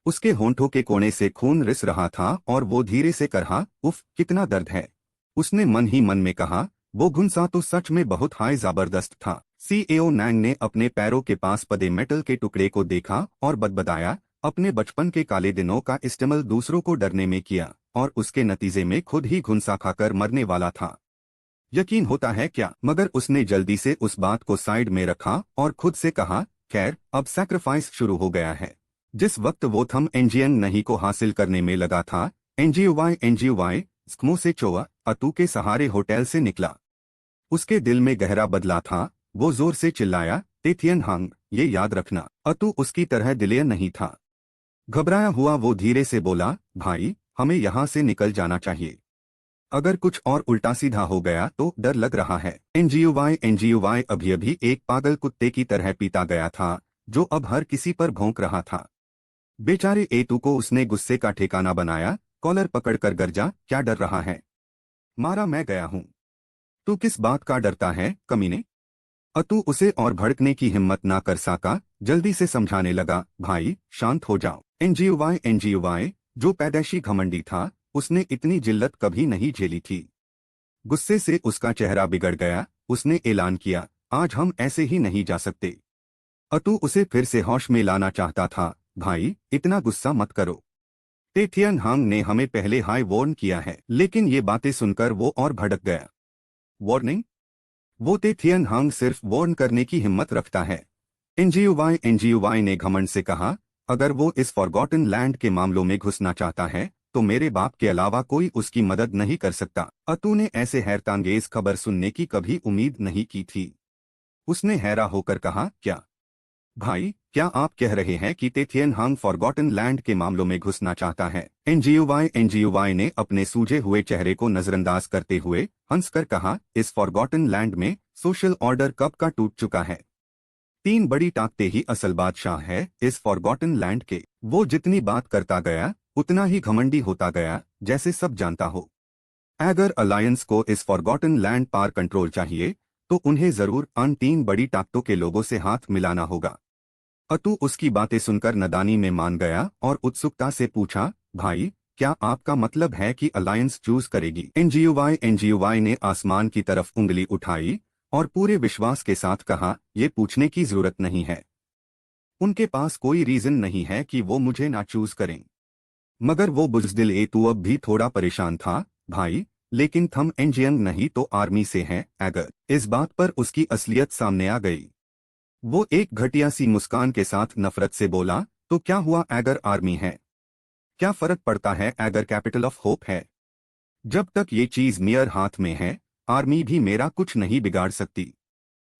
उसके होंठों के कोने से खून रिस रहा था और वो धीरे से कहा, उफ कितना दर्द है। उसने मन ही मन में कहा, वो घुंसा तो सच में बहुत हाई जबरदस्त था। सीएओ नैंग ने अपने पैरों के पास पदे मेटल के टुकड़े को देखा और बदबदाया, अपने बचपन के काले दिनों का इस्तेमाल दूसरों को डरने में किया और उसके नतीजे में खुद ही घुंसा खाकर मरने वाला था। यकीन होता है क्या? मगर उसने जल्दी से उस बात को साइड में रखा और खुद से कहा, खैर अब सैक्रिफाइस शुरू हो गया है। जिस वक्त वो थम एनजियन नहीं को हासिल करने में लगा था, एनजीवाई स्क्मो से चोआ अतु के सहारे होटल से निकला। उसके दिल में गहरा बदला था। वो जोर से चिल्लाया, तेथियन हांग, ये याद रखना। अतु उसकी तरह दिलेर नहीं था। घबराया हुआ वो धीरे से बोला, भाई हमें यहाँ से निकल जाना चाहिए। अगर कुछ और उल्टा सीधा हो गया तो डर लग रहा है। एनजीयूवाई अभी अभी एक पागल कुत्ते की तरह पीता गया था, जो अब हर किसी पर भौंक रहा था। बेचारे एतू को उसने गुस्से का ठिकाना बनाया। कॉलर पकड़कर गर्जा, क्या डर रहा है? मारा मैं गया हूँ। तू किस बात का डरता है कमीने? अतु उसे और भड़कने की हिम्मत ना कर सका। जल्दी से समझाने लगा, भाई शांत हो जाओ। एनजीयूवाई जो पैदाइशी घमंडी था, उसने इतनी जिल्लत कभी नहीं झेली थी। गुस्से से उसका चेहरा बिगड़ गया। उसने ऐलान किया, आज हम ऐसे ही नहीं जा सकते। अतु उसे फिर से होश में लाना चाहता था, भाई इतना गुस्सा मत करो। तेथियन हांग ने हमें पहले हाई वार्न किया है। लेकिन ये बातें सुनकर वो और भड़क गया। वार्निंग? वो तेथियन हांग सिर्फ वार्न करने की हिम्मत रखता है। एनजीयूवाई ने घमंड से कहा, अगर वो इस फॉरगॉटन लैंड के मामलों में घुसना चाहता है तो मेरे बाप के अलावा कोई उसकी मदद नहीं कर सकता। अतु ने ऐसे हैरतांगेज खबर सुनने की कभी उम्मीद नहीं की थी। उसने हैरा होकर कहा, क्या भाई, क्या आप कह रहे हैं कि तेथियन हांग फॉरगॉटन लैंड के मामलों में घुसना चाहता है? एनजीयूवाई ने अपने सूजे हुए चेहरे को नजरअंदाज करते हुए हंसकर कहा, इस फॉरगॉटन लैंड में सोशल ऑर्डर कब का टूट चुका है। तीन बड़ी ताकतें ही असल बादशाह है इस फॉरगॉटन लैंड के। वो जितनी बात करता गया उतना ही घमंडी होता गया, जैसे सब जानता हो। अगर अलायंस को इस फॉरगॉटन लैंड पर कंट्रोल चाहिए तो उन्हें जरूर अन तीन बड़ी ताकतों के लोगों से हाथ मिलाना होगा। अतु उसकी बातें सुनकर नदानी में मान गया और उत्सुकता से पूछा, भाई, क्या आपका मतलब है कि अलायंस चूज करेगी? एनजीयूवाई ने आसमान की तरफ उंगली उठाई और पूरे विश्वास के साथ कहा, ये पूछने की जरूरत नहीं है। उनके पास कोई रीजन नहीं है कि वो मुझे ना चूज करें। मगर वो बुज़दिल एतू अब भी थोड़ा परेशान था। भाई, लेकिन थम एंजियन नहीं तो आर्मी से हैं। अगर इस बात पर उसकी असलियत सामने आ गई। वो एक घटिया सी मुस्कान के साथ नफरत से बोला, तो क्या हुआ अगर आर्मी है? क्या फर्क पड़ता है अगर कैपिटल ऑफ होप है? जब तक ये चीज मेयर हाथ में है, आर्मी भी मेरा कुछ नहीं बिगाड़ सकती।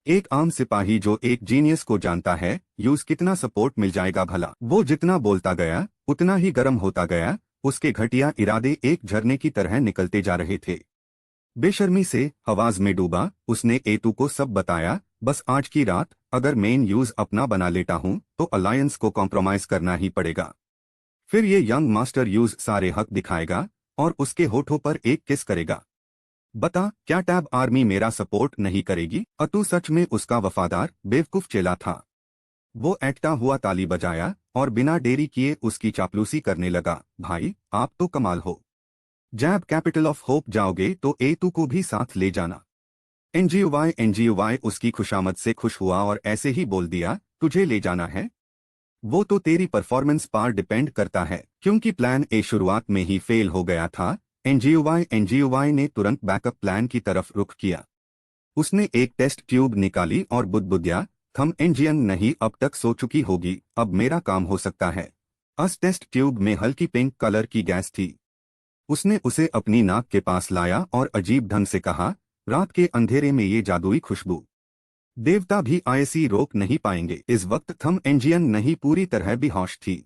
एक आम सिपाही जो एक जीनियस को जानता है, यूज कितना सपोर्ट मिल जाएगा भला। वो जितना बोलता गया उतना ही गर्म होता गया। उसके घटिया इरादे एक झरने की तरह निकलते जा रहे थे। बेशर्मी से हवाज में डूबा उसने एतू को सब बताया। बस आज की रात अगर मेन यूज अपना बना लेता हूं तो अलायंस को कॉम्प्रोमाइज करना ही पड़ेगा। फिर ये यंग मास्टर यूज सारे हक दिखाएगा और उसके होठों पर एक किस करेगा। बता, क्या टैब आर्मी मेरा सपोर्ट नहीं करेगी? अतु सच में उसका वफादार बेवकूफ चेला था। वो ऐंठता हुआ ताली बजाया और बिना देरी किए उसकी चापलूसी करने लगा। भाई, आप तो कमाल हो। जैब कैपिटल ऑफ होप जाओगे तो एतू को भी साथ ले जाना। एनजीयूवाई उसकी खुशामद से खुश हुआ और ऐसे ही बोल दिया, तुझे ले जाना है? वो तो तेरी परफॉर्मेंस पर डिपेंड करता है। क्योंकि प्लान ए शुरुआत में ही फेल हो गया था, एनजीयूवाई ने तुरंत बैकअप प्लान की तरफ रुख किया। उसने एक टेस्ट ट्यूब निकाली और बुदबुदिया, थम इंजियन नहीं अब तक सो चुकी होगी, अब मेरा काम हो सकता है। अस टेस्ट ट्यूब में हल्की पिंक कलर की गैस थी। उसने उसे अपनी नाक के पास लाया और अजीब ढंग से कहा, रात के अंधेरे में ये जादुई खुशबू देवता भी आयसी रोक नहीं पाएंगे। इस वक्त थम इंजियन नहीं पूरी तरह बेहोश थी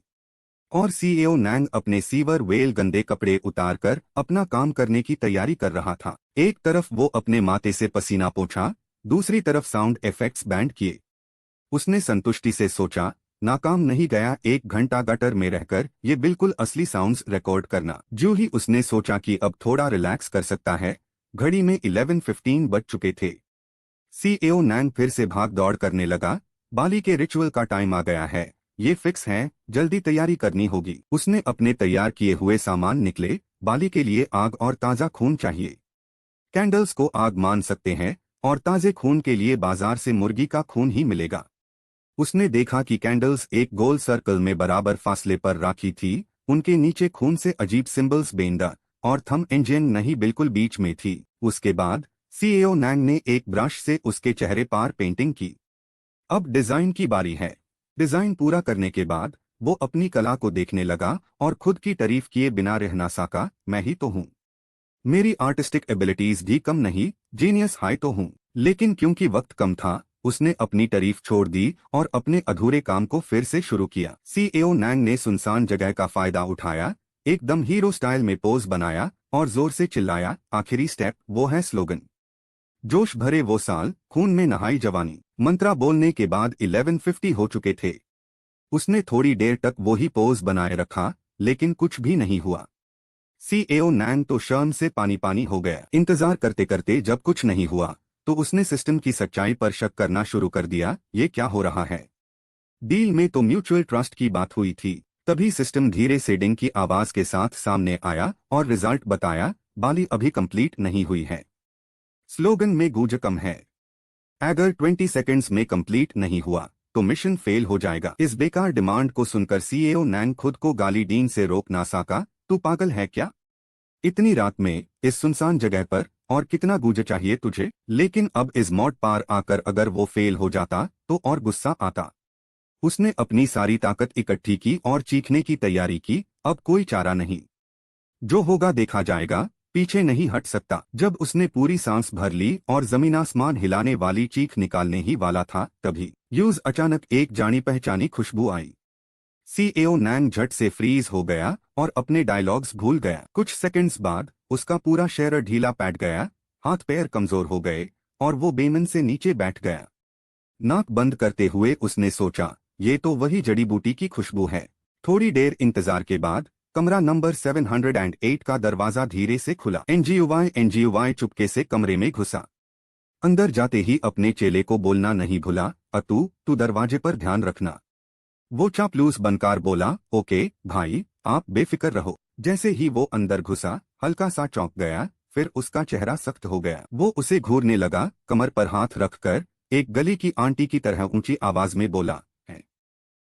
और सीईओ नैंग अपने सीवर वेल गंदे कपड़े उतारकर अपना काम करने की तैयारी कर रहा था। एक तरफ वो अपने माथे से पसीना पोंछा, दूसरी तरफ साउंड इफेक्ट्स बैंड किए। उसने संतुष्टि से सोचा, नाकाम नहीं गया 1 घंटा गटर में रहकर ये बिल्कुल असली साउंड्स रिकॉर्ड करना। जो ही उसने सोचा कि अब थोड़ा रिलैक्स कर सकता है, घड़ी में 11:15 बज चुके थे। सीईओ नैंग फिर से भाग दौड़ करने लगा। बाली के रिचुअल का टाइम आ गया है, ये फिक्स है, जल्दी तैयारी करनी होगी। उसने अपने तैयार किए हुए सामान निकले। बाली के लिए आग और ताज़ा खून चाहिए। कैंडल्स को आग मान सकते हैं और ताज़े खून के लिए बाजार से मुर्गी का खून ही मिलेगा। उसने देखा कि कैंडल्स एक गोल सर्कल में बराबर फासले पर राखी थी। उनके नीचे खून से अजीब सिंबल्स बेंदा और थम इंजन नहीं बिल्कुल बीच में थी। उसके बाद सीईओ नैंग ने एक ब्रश से उसके चेहरे पर पेंटिंग की। अब डिजाइन की बारी है। डिजाइन पूरा करने के बाद वो अपनी कला को देखने लगा और खुद की तारीफ किए बिना रह ना सका। मैं ही तो हूँ, मेरी आर्टिस्टिक एबिलिटीज भी कम नहीं, जीनियस हाई तो हूँ। लेकिन क्योंकि वक्त कम था, उसने अपनी तारीफ छोड़ दी और अपने अधूरे काम को फिर से शुरू किया। सीईओ नैंग ने सुनसान जगह का फायदा उठाया, एकदम हीरो स्टाइल में पोज बनाया और जोर से चिल्लाया, आखिरी स्टेप वो है स्लोगन, जोश भरे वो साल, खून में नहाई जवानी। मंत्रा बोलने के बाद 11:50 हो चुके थे। उसने थोड़ी देर तक वो ही पोज बनाए रखा, लेकिन कुछ भी नहीं हुआ। सीईओ नैंग तो शर्म से पानी पानी हो गया। इंतजार करते करते जब कुछ नहीं हुआ तो उसने सिस्टम की सच्चाई पर शक करना शुरू कर दिया। ये क्या हो रहा है? डील में तो म्यूचुअल ट्रस्ट की बात हुई थी। तभी सिस्टम धीरे से डिंग की आवाज के साथ सामने आया और रिजल्ट बताया, बाली अभी कंप्लीट नहीं हुई है। स्लोगन में गूंज कम है। अगर 20 सेकंड्स में कंप्लीट नहीं हुआ तो मिशन फेल हो जाएगा। इस बेकार डिमांड को सुनकर सीईओ नैंग खुद को गाली डीन से रोक ना सका। तू पागल है क्या? इतनी रात में इस सुनसान जगह पर और कितना गूंज चाहिए तुझे? लेकिन अब इस मॉड पार आकर अगर वो फेल हो जाता तो और गुस्सा आता। उसने अपनी सारी ताकत इकट्ठी की और चीखने की तैयारी की। अब कोई चारा नहीं, जो होगा देखा जाएगा। पीछे नहीं हट सकता। जब उसने पूरी सांस भर ली और जमीन आसमान हिलाने वाली चीख निकालने ही वाला था, तभी यूज अचानक एक जानी पहचानी खुशबू आई। सीएओ नैंग झट से फ्रीज हो गया और अपने डायलॉग्स भूल गया। कुछ सेकंड्स बाद उसका पूरा शरीर ढीला पैट गया, हाथ पैर कमजोर हो गए और वो बेमन से नीचे बैठ गया। नाक बंद करते हुए उसने सोचा, ये तो वही जड़ी बूटी की खुशबू है। थोड़ी देर इंतजार के बाद कमरा नंबर 708 का दरवाजा धीरे से खुला। एनजीयूवाई चुपके से कमरे में घुसा। अंदर जाते ही अपने चेले को बोलना नहीं भूला, अतु तू दरवाजे पर ध्यान रखना। वो चापलूस बनकर बोला, ओके भाई, आप बेफिक्र रहो। जैसे ही वो अंदर घुसा, हल्का सा चौंक गया, फिर उसका चेहरा सख्त हो गया। वो उसे घूरने लगा, कमर पर हाथ रखकर एक गली की आंटी की तरह ऊंची आवाज में बोला, है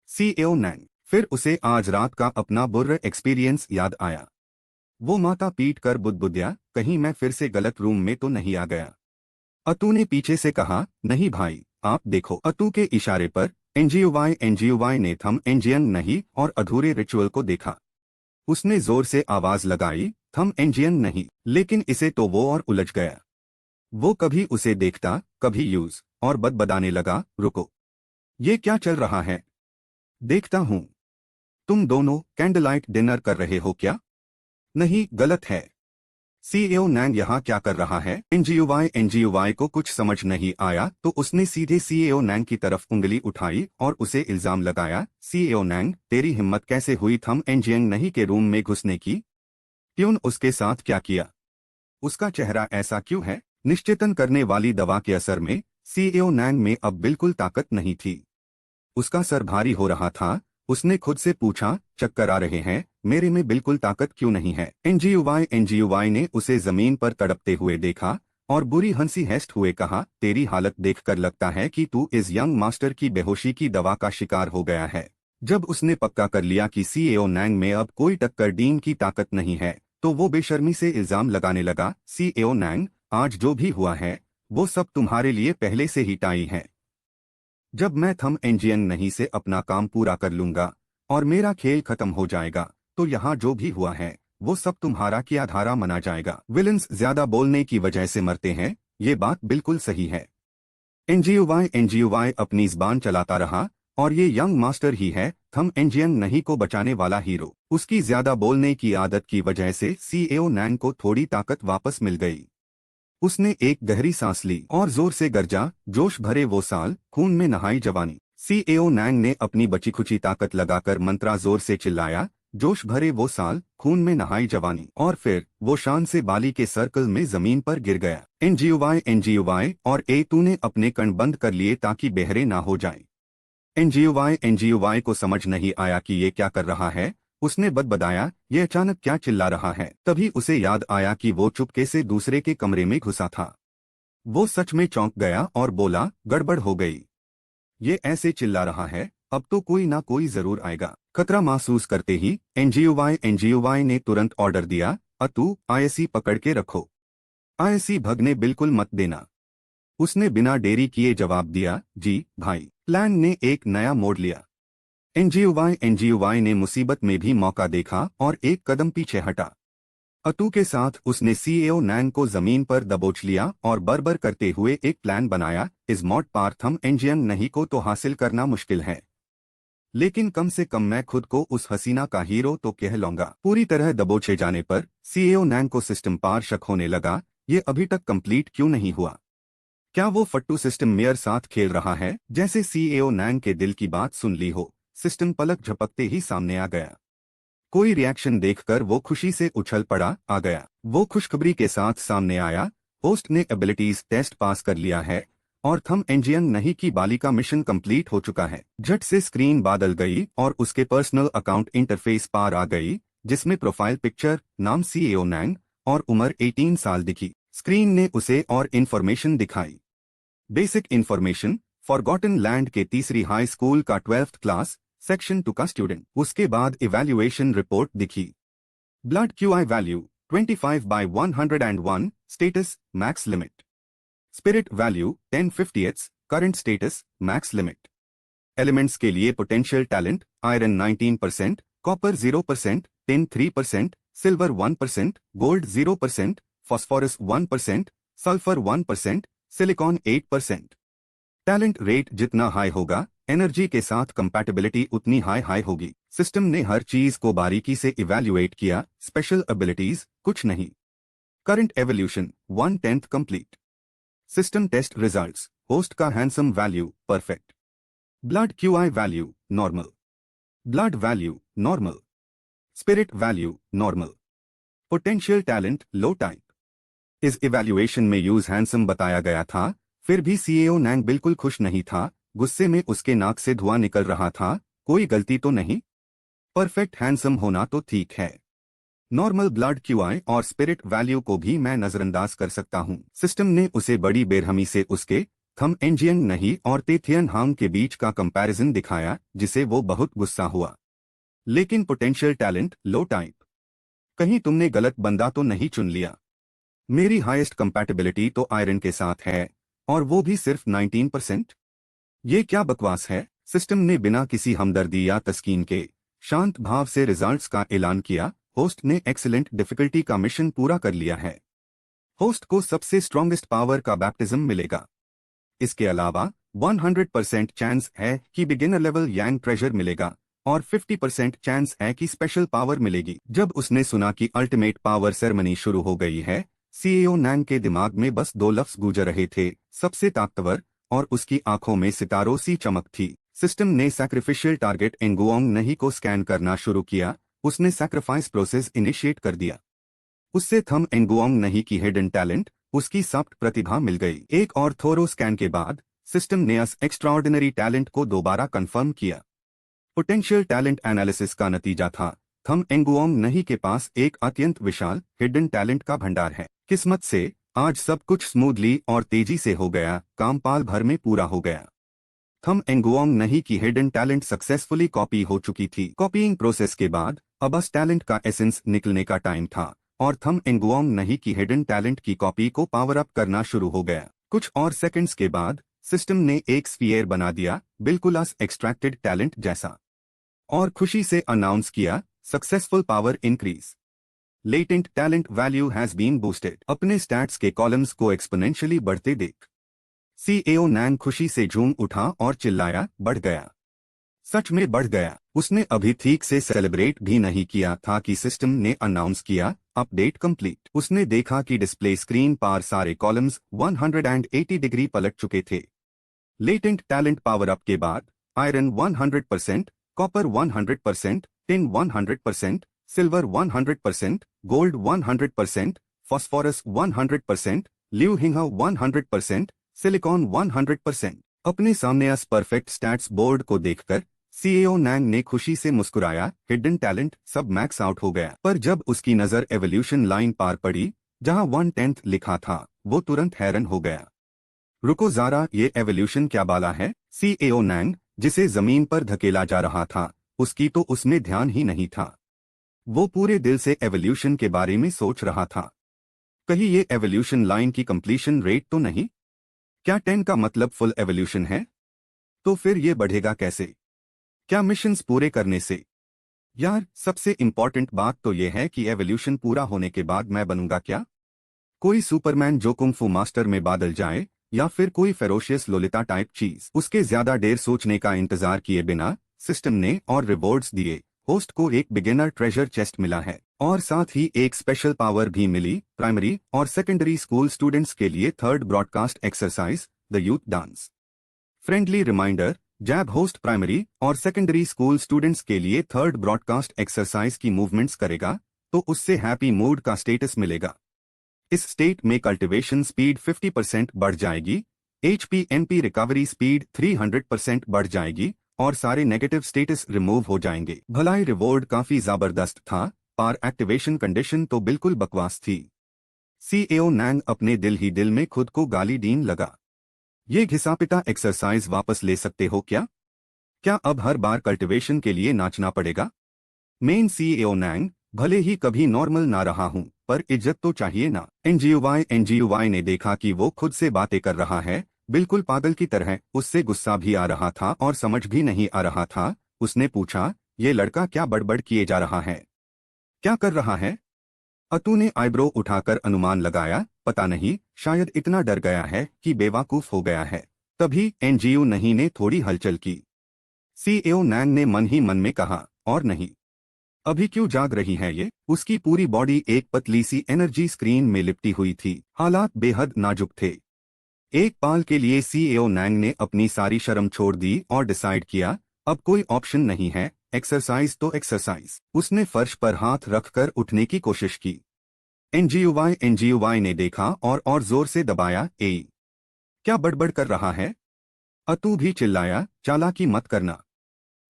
सीएओ नैंग। फिर उसे आज रात का अपना बुरा एक्सपीरियंस याद आया। वो माथा पीट कर बुदबुदिया, कहीं मैं फिर से गलत रूम में तो नहीं आ गया। अतु ने पीछे से कहा, नहीं भाई, आप देखो। अतु के इशारे पर एनजीयूवाई ने थम एंजियन नहीं और अधूरे रिचुअल को देखा। उसने जोर से आवाज लगाई, थम एंजियन नहीं, लेकिन इसे तो वो और उलझ गया। वो कभी उसे देखता, कभी यूज, और बदबदाने लगा, रुको, ये क्या चल रहा है? देखता हूं। तुम दोनों कैंडललाइट डिनर कर रहे हो क्या? नहीं, गलत है। सीएओ नैंग यहाँ क्या कर रहा है? एनजीयूवाई को कुछ समझ नहीं आया तो उसने सीधे सीएओ नैंग की तरफ उंगली उठाई और उसे इल्जाम लगाया, सीएओ नैंग, तेरी हिम्मत कैसे हुई थम एंजियन नहीं के रूम में घुसने की? क्यों उसके साथ क्या किया? उसका चेहरा ऐसा क्यों है? निश्चेतन करने वाली दवा के असर में सीएओ नैंग में अब बिल्कुल ताकत नहीं थी। उसका सर भारी हो रहा था। उसने खुद से पूछा, चक्कर आ रहे हैं, मेरे में बिल्कुल ताकत क्यों नहीं है? एनजीयूवाई ने उसे जमीन पर तड़पते हुए देखा और बुरी हंसी हेस्ट हुए कहा, तेरी हालत देखकर लगता है कि तू इस यंग मास्टर की बेहोशी की दवा का शिकार हो गया है। जब उसने पक्का कर लिया कि सीएओ नैंग में अब कोई टक्कर डीन की ताकत नहीं है, तो वो बेशर्मी से इल्जाम लगाने लगा, सीएओ नैंग, आज जो भी हुआ है वो सब तुम्हारे लिए पहले से ही तय है। जब मैं थम एंजियन नहीं से अपना काम पूरा कर लूंगा और मेरा खेल खत्म हो जाएगा, तो यहाँ जो भी हुआ है वो सब तुम्हारा किया धारा मना जाएगा। विलन्स ज्यादा बोलने की वजह से मरते हैं, ये बात बिल्कुल सही है। एनजीयूवाई अपनी ज़बान चलाता रहा और ये यंग मास्टर ही है थम एंजियन नहीं को बचाने वाला हीरो। उसकी ज्यादा बोलने की आदत की वजह से सीएओ नैंग को थोड़ी ताकत वापस मिल गई। उसने एक गहरी सांस ली और जोर से गरजा, जोश भरे वो साल, खून में नहाई जवानी। सीएओ नैंग ने अपनी बची खुची ताकत लगाकर मंत्रा जोर से चिल्लाया, जोश भरे वो साल, खून में नहाई जवानी, और फिर वो शान से बाली के सर्कल में जमीन पर गिर गया। एनजीयूवाई और तूने अपने कण बंद कर लिए ताकि बहरे ना हो जाए। एनजीयूवाई को समझ नहीं आया कि ये क्या कर रहा है। उसने बदबदाया, ये अचानक क्या चिल्ला रहा है? तभी उसे याद आया कि वो चुपके से दूसरे के कमरे में घुसा था। वो सच में चौंक गया और बोला, गड़बड़ हो गई। ये ऐसे चिल्ला रहा है, अब तो कोई ना कोई जरूर आएगा। खतरा महसूस करते ही एनजीयूवाई ने तुरंत ऑर्डर दिया, अतु, आईएससी पकड़ के रखो। आईएससी भगने बिल्कुल मत देना। उसने बिना देरी किए जवाब दिया, जी भाई। प्लान ने एक नया मोड़ लिया। एनजीयूवाई ने मुसीबत में भी मौका देखा और एक कदम पीछे हटा। अतु के साथ उसने सीएओ नैंग को जमीन पर दबोच लिया और बरबर करते हुए एक प्लान बनाया, इस मॉड पार थम एंजियन नहीं को तो हासिल करना मुश्किल है, लेकिन कम से कम मैं खुद को उस हसीना का हीरो तो कह लूंगा। पूरी तरह दबोचे जाने पर सीएओ नैंग को सिस्टम पार शक होने लगा, ये अभी तक कंप्लीट क्यों नहीं हुआ? क्या वो फट्टू सिस्टम मेयर साथ खेल रहा है? जैसे सीएओ नैंग के दिल की बात सुन ली हो, सिस्टम पलक झपकते ही सामने आ गया। कोई रिएक्शन देखकर वो खुशी से उछल पड़ा, आ गया। वो खुशखबरी के साथ सामने आया, होस्ट ने एबिलिटीज टेस्ट पास कर लिया है और थम एंजियन नहीं की बाली का मिशन कंप्लीट हो चुका है। झट से स्क्रीन बादल गई और उसके पर्सनल अकाउंट इंटरफेस पार आ गई, जिसमें प्रोफाइल पिक्चर, नाम सीएओ नैंग और उम्र 18 साल दिखी। स्क्रीन ने उसे और इन्फॉर्मेशन दिखाई। बेसिक इन्फॉर्मेशन, फॉरगॉटन लैंड के तीसरी हाई स्कूल का 12th क्लास सेक्शन 2 का स्टूडेंट। उसके बाद इवैल्यूएशन रिपोर्ट दिखी। Blood QI value 25/101, status max limit. Spirit value 10/50, current status max limit. Elements के लिए potential talent, iron 19%, copper 0%, tin 3%, silver 1%, gold 0%, phosphorus 1%, sulphur 1%, silicon 8%। Talent rate जितना high होगा, energy के साथ कंपैटिबिलिटी उतनी हाई होगी। System ने हर चीज को बारीकी से इवैल्यूएट किया, स्पेशल एबिलिटीज कुछ नहीं। Current evolution 1/10 complete. System test results, host का handsome value perfect, blood QI value normal, blood value normal, spirit value normal, potential talent low type. इस इवैल्यूएशन में यूज हैंडसम बताया गया था, फिर भी सीईओ नैंग बिल्कुल खुश नहीं था। गुस्से में उसके नाक से धुआं निकल रहा था। कोई गलती तो नहीं? परफेक्ट हैंडसम होना तो ठीक है, नॉर्मल ब्लड क्यूआई और स्पिरिट वैल्यू को भी मैं नजरअंदाज कर सकता हूं। सिस्टम ने उसे बड़ी बेरहमी से उसके थम एंजियन नहीं और तेथियन हांग के बीच का कंपैरिजन दिखाया, जिसे वो बहुत गुस्सा हुआ। लेकिन पोटेंशियल टैलेंट लो टाइप, कहीं तुमने गलत बंदा तो नहीं चुन लिया? मेरी हाईएस्ट कंपैटिबिलिटी तो आयरन के साथ है, और वो भी सिर्फ 19%। ये क्या बकवास है? सिस्टम ने बिना किसी हमदर्दी या तस्कीन के शांत भाव से रिजल्ट्स का ऐलान किया। होस्ट ने एक्सीलेंट डिफिकल्टी का मिशन पूरा कर लिया है। होस्ट को सबसे स्ट्रॉन्गेस्ट पावर का बैप्टिज्म मिलेगा। इसके अलावा 100% चांस है कि बिगिनर लेवल यांग ट्रेजर मिलेगा और 50% चांस है कि स्पेशल पावर मिलेगी। जब उसने सुना कि अल्टीमेट पावर सेरेमनी शुरू हो गई है, सीईओ नैंग के दिमाग में बस दो लफ्ज गूंज रहे थे, सबसे ताकतवर, और उसकी आंखों में सितारों सी चमक थी। सिस्टम ने सैक्रिफिशियल टारगेट एंगुओंग नहीं को स्कैन करना शुरू किया। उसने सैक्रिफाइस प्रोसेस इनिशिएट कर दिया। उससे थम एंगुओंग नहीं की हिडन टैलेंट, उसकी सॉफ्ट प्रतिभा मिल गई। एक और थोरो स्कैन के बाद सिस्टम ने अस एक्स्ट्राऑर्डिनरी टैलेंट को दोबारा कंफर्म किया। पोटेंशियल टैलेंट एनालिसिस का नतीजा था, थम एंगुओंग नहीं के पास एक अत्यंत विशाल हिडन टैलेंट का भंडार है। किस्मत से आज सब कुछ स्मूथली और तेजी से हो गया, काम पाल भर में पूरा हो गया। थम एंगुओंग नहीं की हिडन टैलेंट सक्सेसफुली कॉपी हो चुकी थी। कॉपीइंग प्रोसेस के बाद अब बस टैलेंट का एसेंस निकलने का टाइम था, और थम एंगुओंग नहीं की हिडन टैलेंट की कॉपी को पावर अप करना शुरू हो गया। कुछ और सेकंड्स के बाद सिस्टम ने एक स्फीयर बना दिया, बिल्कुल अस एक्सट्रैक्टेड टैलेंट जैसा, और खुशी से अनाउंस किया, successful power increase, latent talent value has been boosted. अपने स्टैट्स के कॉलम्स को एक्सपोनेंशियली बढ़ते देख सीईओ नैंग खुशी से झूम उठा और चिल्लाया, बढ़ गया, सच में बढ़ गया। उसने अभी ठीक से सेलिब्रेट भी नहीं किया था कि सिस्टम ने अनाउंस किया, अपडेट कंप्लीट। उसने देखा कि डिस्प्ले स्क्रीन पर सारे कॉलम्स 180 डिग्री पलट चुके थे। लेटेंट टैलेंट पावर अप के बाद iron 100%, copper 100%, tin 100%, silver 100%, gold 100%, phosphorus 100%, ल्यू हिंगा 100%, सिलिकॉन 100%। अपने सामने अस परफेक्ट स्टैट्स बोर्ड को देखकर सीईओ नैंग ने खुशी से मुस्कुराया। हिडन टैलेंट सब मैक्स आउट हो गया। पर जब उसकी नजर एवोल्यूशन लाइन पार पड़ी, जहां 1/10 लिखा था, वो तुरंत हैरान हो गया। रुको ज़रा, ये एवोल्यूशन क्या बाला है? सीईओ नैंग, जिसे जमीन पर धकेला जा रहा था, उसकी तो उसमें ध्यान ही नहीं था। वो पूरे दिल से एवोल्यूशन के बारे में सोच रहा था। कहीं ये एवोल्यूशन लाइन की कंप्लीशन रेट तो नहीं? क्या 10 का मतलब फुल एवोल्यूशन है? तो फिर ये बढ़ेगा कैसे? क्या मिशंस पूरे करने से? यार, सबसे इंपॉर्टेंट बात तो ये है कि एवोल्यूशन पूरा होने के बाद मैं बनूंगा क्या? कोई सुपरमैन जो कुंग फू मास्टर में बादल जाए, या फिर कोई फेरोशियस लोलिता टाइप चीज? उसके ज्यादा देर सोचने का इंतजार किए बिना सिस्टम ने और रिवॉर्ड्स दिए। होस्ट को एक बिगिनर ट्रेजर चेस्ट मिला है, और साथ ही एक स्पेशल पावर भी मिली। प्राइमरी और सेकेंडरी स्कूल स्टूडेंट्स के लिए third broadcast exercise, the youth dance. Friendly reminder, जैब होस्ट प्राइमरी और सेकेंडरी स्कूल स्टूडेंट्स के लिए थर्ड ब्रॉडकास्ट एक्सरसाइज की मूवमेंट्स करेगा, तो उससे हैप्पी मूड का स्टेटस मिलेगा। इस स्टेट में कल्टिवेशन स्पीड 50% बढ़ जाएगी, HP-NP रिकवरी स्पीड 300% बढ़ जाएगी, और सारे नेगेटिव स्टेटस रिमूव हो जाएंगे। भलाई रिवॉर्ड काफी जबरदस्त था, पर एक्टिवेशन कंडीशन तो बिल्कुल बकवास थी। सीईओ नैंग अपने दिल ही दिल में खुद को गाली दीन लगा। ये घिसापिटा एक्सरसाइज वापस ले सकते हो क्या? क्या अब हर बार कल्टिवेशन के लिए नाचना पड़ेगा? मेन सीईओ नैंग, भले ही कभी नॉर्मल ना रहा हूं, पर इज्जत तो चाहिए ना। एनजीयूवाई ने देखा कि वो खुद से बातें कर रहा है, बिल्कुल पागल की तरह। उससे गुस्सा भी आ रहा था और समझ भी नहीं आ रहा था। उसने पूछा, ये लड़का क्या बड़बड़ किए जा रहा है? क्या कर रहा है? अतु ने आईब्रो उठाकर अनुमान लगाया, पता नहीं, शायद इतना डर गया है कि बेवकूफ हो गया है। तभी एनजीओ नहीं ने थोड़ी हलचल की। सीईओ नैंग ने मन ही मन में कहा, और नहीं, अभी क्यों जाग रही है ये? उसकी पूरी बॉडी एक पतली सी एनर्जी स्क्रीन में लिपटी हुई थी। हालात बेहद नाजुक थे। एक पल के लिए सीईओ नैंग ने अपनी सारी शर्म छोड़ दी और डिसाइड किया, अब कोई ऑप्शन नहीं है, एक्सरसाइज तो एक्सरसाइज। उसने फर्श पर हाथ रखकर उठने की कोशिश की। एनजीओवाई ने देखा और जोर से दबाया। क्या बड़बड़ कर रहा है? अतु भी चिल्लाया, चालाकी मत करना।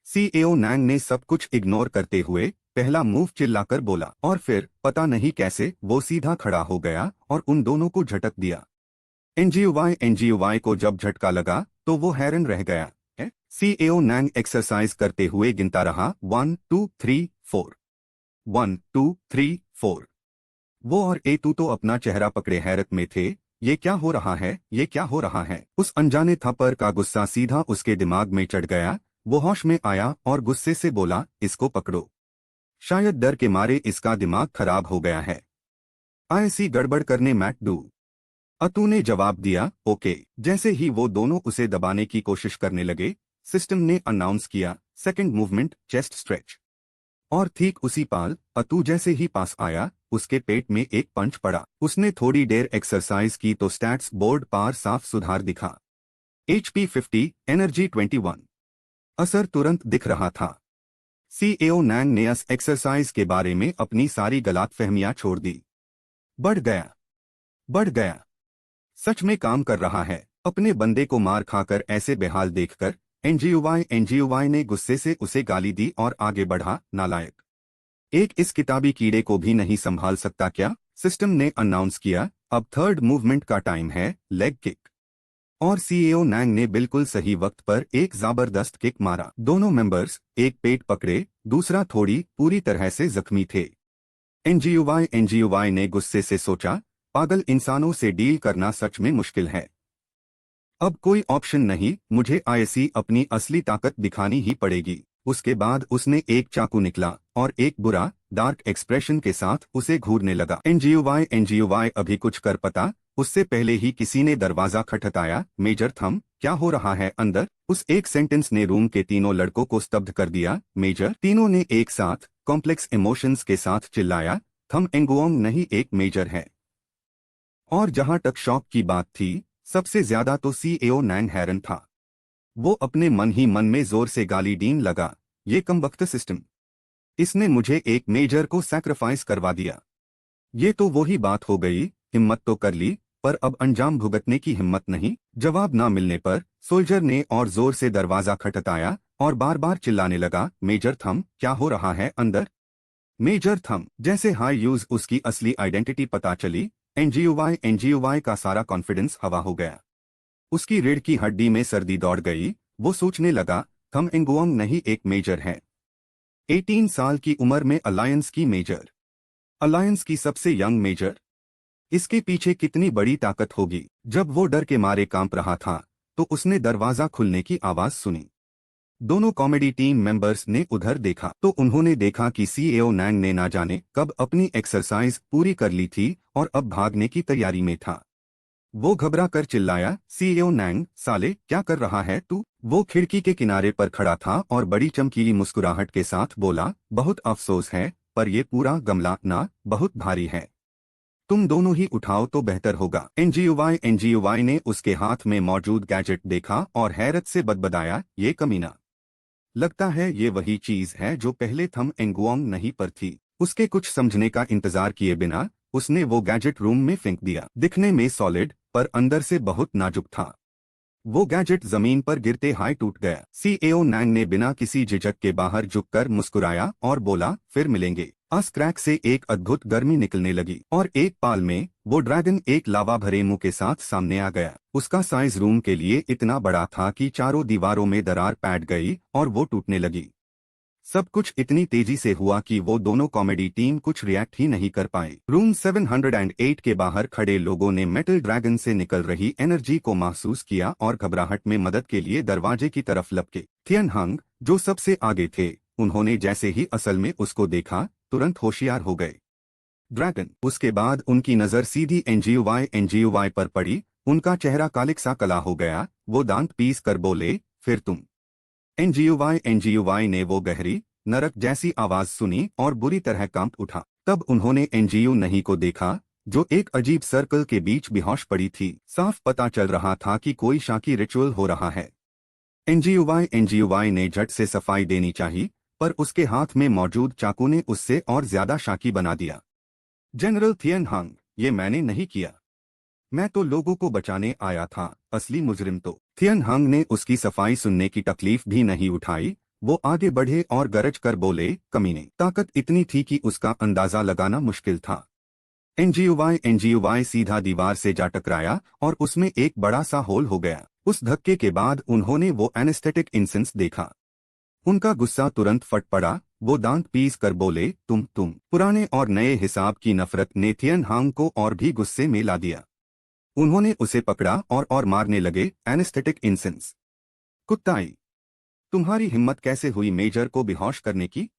सीईओ नैंग ने सब कुछ इग्नोर करते हुए पहला मूव चिल्लाकर बोला, और फिर पता नहीं कैसे वो सीधा खड़ा हो गया और उन दोनों को झटक दिया। एनजीओवाई को जब झटका लगा तो वो हैरान रह गया है। सीईओ नैंग एक्सरसाइज करते हुए गिनता रहा, 1 2 3 4, 1 2 3 4। वो और एतू तो अपना चेहरा पकड़े हैरत में थे। ये क्या हो रहा है, ये क्या हो रहा है? उस अनजाने थप्पड़ का गुस्सा सीधा उसके दिमाग में चढ़ गया। वो होश में आया और गुस्से से बोला, इसको पकड़ो। शायद डर के मारे इसका दिमाग खराब हो गया है। ऐसी गड़बड़ करने मैट डू। अतु ने जवाब दिया, ओके। जैसे ही वो दोनों उसे दबाने की कोशिश करने लगे, सिस्टम ने अनाउंस किया, सेकंड मूवमेंट, चेस्ट स्ट्रेच। और ठीक उसी पाल अतु जैसे ही पास आया, उसके पेट में एक पंच पड़ा। उसने थोड़ी देर एक्सरसाइज की तो स्टैट्स बोर्ड पर साफ सुधार दिखा। HP 50, energy 21। असर तुरंत दिख रहा था। सीईओ नैंग ने इस एक्सरसाइज के बारे में अपनी सारी गलतफहमियां छोड़ दी। बढ़ गया, बढ़ गया। सच में काम कर रहा है। अपने बंदे को मार खाकर ऐसे बेहाल देखकर एनजीओवाई ने गुस्से से उसे गाली दी और आगे बढ़ा, नालायक। एक इस किताबी कीड़े को भी नहीं संभाल सकता क्या? सिस्टम ने अनाउंस किया, अब थर्ड मूवमेंट का टाइम है, लेग किक। और सीईओ नैंग ने बिल्कुल सही वक्त पर एक जबरदस्त किक मारा। दोनों मेंबर्स, एक पेट पकड़े, दूसरा थोड़ी पूरी तरह से जख्मी थे। एनजीओवाई ने गुस्से से सोचा, पागल इंसानों से डील करना सच में मुश्किल है। अब कोई ऑप्शन नहीं, मुझे ऐसी अपनी असली ताकत दिखानी ही पड़ेगी। उसके बाद उसने एक चाकू निकला और एक बुरा, डार्क एक्सप्रेशन के साथ उसे घूरने लगा। एनजीओवाई अभी कुछ कर पता, उससे पहले ही किसी ने दरवाजा खटखटाया। मेजर थम, क्या हो रहा है अंदर? उस एक सेंटेंस ने रूम के तीनों लड़कों को स्तब्ध कर दिया। मेजर? तीनों ने एक साथ कॉम्प्लेक्स इमोशंस के साथ चिल्लाया, थम एंगुओंग नहीं, एक मेजर है। और जहां तक शौक की बात थी, सबसे ज्यादा तो सीईओ नैंग हैरान था। वो अपने मन ही मन में जोर से गाली दीन लगा, ये कमबख्त सिस्टम, इसने मुझे एक मेजर को सैक्रिफाइस करवा दिया। ये तो वही बात हो गई, हिम्मत तो कर ली, पर अब अंजाम भुगतने की हिम्मत नहीं। जवाब ना मिलने पर सोल्जर ने और जोर से दरवाजा खटखटाया और बार बार चिल्लाने लगा, मेजर थम, क्या हो रहा है अंदर? मेजर थम। जैसे हाई यूज उसकी असली आइडेंटिटी पता चली, एनजीओवाई का सारा कॉन्फिडेंस हवा हो गया। उसकी रीढ़ की हड्डी में सर्दी दौड़ गई। वो सोचने लगा, थम एंगुओंग नहीं, एक मेजर है। 18 साल की उम्र में अलायंस की मेजर, अलायंस की सबसे यंग मेजर। इसके पीछे कितनी बड़ी ताकत होगी। जब वो डर के मारे कांप रहा था तो उसने दरवाजा खुलने की आवाज सुनी। दोनों कॉमेडी टीम मेंबर्स ने उधर देखा तो उन्होंने देखा कि सीईओ नैंग ने ना जाने कब अपनी एक्सरसाइज पूरी कर ली थी और अब भागने की तैयारी में था। वो घबरा कर चिल्लाया, सीईओ नैंग, साले क्या कर रहा है तू? वो खिड़की के किनारे पर खड़ा था और बड़ी चमकीली मुस्कुराहट के साथ बोला, बहुत अफसोस है, पर ये पूरा गमला ना बहुत भारी है। तुम दोनों ही उठाओ तो बेहतर होगा। एनजीओवाई ने उसके हाथ में मौजूद गैजेट देखा और हैरत से बदबदाया, ये कमीना, लगता है ये वही चीज है जो पहले थम एंगुओंग नहीं पर थी। उसके कुछ समझने का इंतजार किए बिना उसने वो गैजेट रूम में फेंक दिया। दिखने में सॉलिड पर अंदर से बहुत नाजुक था। वो गैजेट जमीन पर गिरते हाई टूट गया। सीईओ नैंग ने बिना किसी झिझक के बाहर झुककर मुस्कुराया और बोला, फिर मिलेंगे। आस क्रैक से एक अद्भुत गर्मी निकलने लगी और एक पाल में वो ड्रैगन एक लावा भरे मुंह के साथ सामने आ गया। उसका साइज रूम के लिए इतना बड़ा था कि चारों दीवारों में दरार पैट गई और वो टूटने लगी। सब कुछ इतनी तेजी से हुआ कि वो दोनों कॉमेडी टीम कुछ रिएक्ट ही नहीं कर पाए। रूम 708 के बाहर खड़े लोगों ने मेटल ड्रैगन से निकल रही एनर्जी को महसूस किया और घबराहट में मदद के लिए दरवाजे की तरफ लपके। थियन हंग, जो सबसे आगे थे, उन्होंने जैसे ही असल में उसको देखा, तुरंत होशियार हो गए। ड्रैगन। उसके बाद उनकी नजर सीधी एनजीयूवाई पर पड़ी। उनका चेहरा कालिक सा कला हो गया। वो दांत पीस कर बोले, फिर तुम? एनजीयूवाई ने वो गहरी नरक जैसी आवाज सुनी और बुरी तरह कांप उठा। तब उन्होंने एनजीयू नहीं को देखा, जो एक अजीब सर्कल के बीच बेहोश पड़ी थी। साफ पता चल रहा था कि कोई शाकी रिचुअल हो रहा है। एनजीयूवाई ने झट से सफाई देनी चाहिए, पर उसके हाथ में मौजूद चाकू ने उससे और ज्यादा शाकी बना दिया। जनरल थियन हांग, ये मैंने नहीं किया। मैं तो लोगों को बचाने आया था, असली मुजरिम तो। थियन हांग ने उसकी सफाई सुनने की तकलीफ भी नहीं उठाई। वो आगे बढ़े और गरज कर बोले, कमीने। ताकत इतनी थी कि उसका अंदाजा लगाना मुश्किल था। एनजीयूवाई सीधा दीवार से जा टकराया और उसमें एक बड़ा सा होल हो गया। उस धक्के के बाद उन्होंने वो एनेस्थेटिक इंसेंस देखा। उनका गुस्सा तुरंत फट पड़ा। वो दांत पीस कर बोले, तुम। पुराने और नए हिसाब की नफरत ने थियन हांग को और भी गुस्से में ला दिया। उन्होंने उसे पकड़ा और मारने लगे। Anaesthetic incense. कुत्ताई, तुम्हारी हिम्मत कैसे हुई मेजर को बेहोश करने की?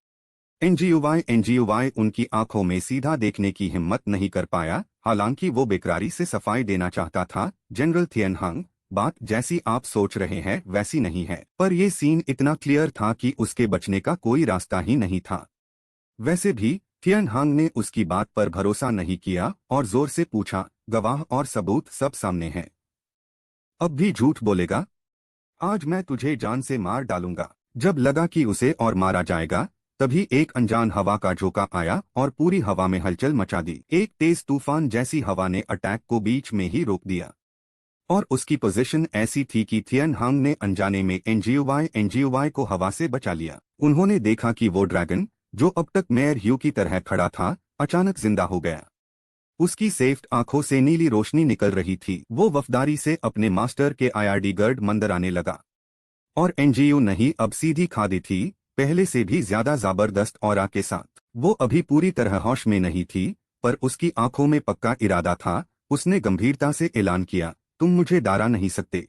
एनजीयूवाई उनकी आंखों में सीधा देखने की हिम्मत नहीं कर पाया। हालांकि वो बेकरारी से सफाई देना चाहता था। जनरल थियन हांग, बात जैसी आप सोच रहे हैं वैसी नहीं है। पर यह सीन इतना क्लियर था कि उसके बचने का कोई रास्ता ही नहीं था। वैसे भी थियन हांग ने उसकी बात पर भरोसा नहीं किया और जोर से पूछा, गवाह और सबूत सब सामने हैं। अब भी झूठ बोलेगा? आज मैं तुझे जान से मार डालूंगा। जब लगा कि उसे और मारा जाएगा, तभी एक अनजान हवा का झोंका आया और पूरी हवा में हलचल मचा दी। एक तेज तूफान जैसी हवा ने अटैक को बीच में ही रोक दिया। और उसकी पोजीशन ऐसी थी कि थियन हांग ने अनजाने में एनजीयूवाई को हवा से बचा लिया। उन्होंने देखा कि वो ड्रैगन, जो अब तक मेयर ह्यू की तरह खड़ा था, अचानक जिंदा हो गया। उसकी सेफ्ट आंखों से नीली रोशनी निकल रही थी। वो वफादारी से अपने मास्टर के आईआरडी गर्ड मंदराने लगा। और एनजीयू नहीं, अब सीधी खादी थी, पहले से भी ज्यादा जबरदस्त ऑरा के साथ। वो अभी पूरी तरह होश में नहीं थी, पर उसकी आंखों में पक्का इरादा था। उसने गंभीरता से ऐलान किया, तुम मुझे डरा नहीं सकते।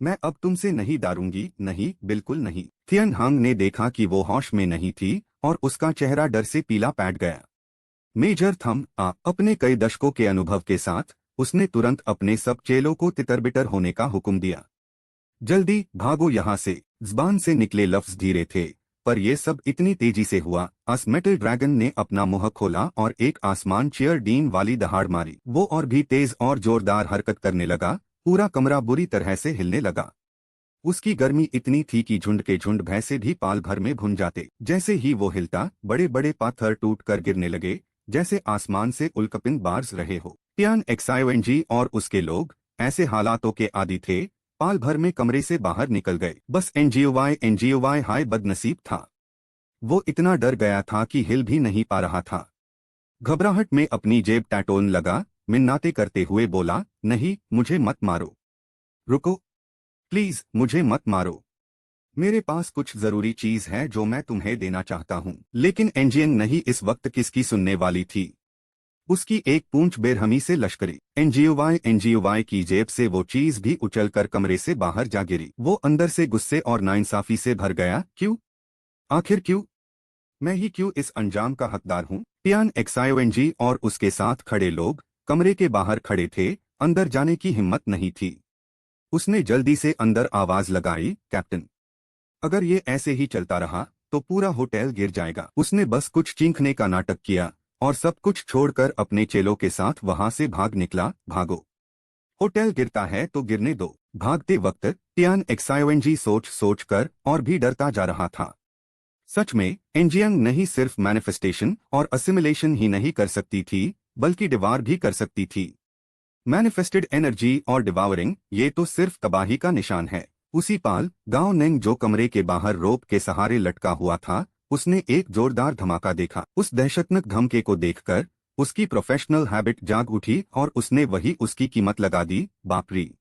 मैं अब तुमसे नहीं डरूंगी, नहीं, बिल्कुल नहीं। थियन हांग ने देखा कि वो होश में नहीं थी और उसका चेहरा डर से पीला पड़ गया। मेजर अपने कई दशकों के अनुभव के साथ उसने तुरंत अपने सब चेलों को तितर-बितर होने का हुक्म दिया। जल्दी भागो यहाँ से। ज़बान से निकले लफ्ज धीरे थे, पर यह सब इतनी तेजी से हुआ। मेटल ड्रैगन ने अपना मुंह खोला और एक आसमान चेयर डीन वाली दहाड़ मारी। वो और भी तेज और जोरदार हरकत करने लगा। पूरा कमरा बुरी तरह से हिलने लगा। उसकी गर्मी इतनी थी कि झुंड के झुंड भैंसे भी पाल भर में भुन जाते। जैसे ही वो हिलता, बड़े बड़े पत्थर टूट कर गिरने लगे, जैसे आसमान से उल्कापिंड बारिश रहे हो। टियान एक्साइवेंजी और उसके लोग ऐसे हालातों के आदी थे। पाल भर में कमरे से बाहर निकल गए। बस एनजीओवाई हाय बदनसीब था। वो इतना डर गया था कि हिल भी नहीं पा रहा था। घबराहट में अपनी जेब टैटोन लगा, मिन्नाते करते हुए बोला, नहीं, मुझे मत मारो। रुको, प्लीज मुझे मत मारो। मेरे पास कुछ जरूरी चीज है जो मैं तुम्हें देना चाहता हूँ। लेकिन एनजियन नहीं इस वक्त किसकी सुनने वाली थी। उसकी एक पूंछ बेरहमी से लश्करी। एनजीओवाई की जेब से वो चीज भी उछलकर कमरे से बाहर जा गिरी। वो अंदर से गुस्से और नाइंसाफी से भर गया। क्यों? आखिर क्यों? मैं ही क्यों इस अंजाम का हकदार हूँ? टियान एक्सायोएनजी और उसके साथ खड़े लोग कमरे के बाहर खड़े थे। अंदर जाने की हिम्मत नहीं थी। उसने जल्दी से अंदर आवाज लगाई, कैप्टन, अगर ये ऐसे ही चलता रहा तो पूरा होटल गिर जाएगा। उसने बस कुछ चीखने का नाटक किया और सब कुछ छोड़कर अपने चेलों के साथ वहां से भाग निकला। भागो, होटल गिरता है तो गिरने दो। भागते वक्त टियान एक्सायोएनजी सोच सोच कर और भी डरता जा रहा था। सच में एनजियंग नहीं सिर्फ मैनिफेस्टेशन और असिमिलेशन ही नहीं कर सकती थी, बल्कि डिवार भी कर सकती थी। मैनिफेस्टेड एनर्जी और डिवावरिंग, ये तो सिर्फ तबाही का निशान है। उसी पाल गांव नेंग जो कमरे के बाहर रोप के सहारे लटका हुआ था, उसने एक जोरदार धमाका देखा। उस दहशतनाक धमके को देखकर उसकी प्रोफेशनल हैबिट जाग उठी और उसने वही उसकी कीमत लगा दी। बाप रे,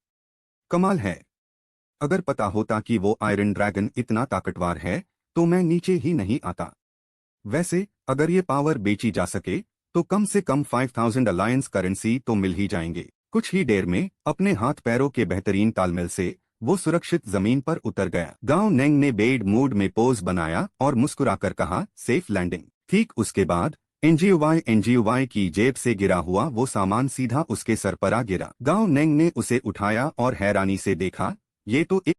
कमाल है। अगर पता होता कि वो आयरन ड्रैगन इतना ताकतवर है, तो मैं नीचे ही नहीं आता। वैसे अगर ये पावर बेची जा सके, तो कम से कम 5000 अलायंस करेंसी तो मिल ही जाएंगे। कुछ ही देर में अपने हाथ पैरों के बेहतरीन तालमेल से वो सुरक्षित जमीन पर उतर गया। गांव नेंग ने बेड मूड में पोज बनाया और मुस्कुराकर कहा, सेफ लैंडिंग। ठीक उसके बाद एनजीओवाई की जेब से गिरा हुआ वो सामान सीधा उसके सर पर आ गिरा। गांव नेंग ने उसे उठाया और हैरानी से देखा, ये तो एक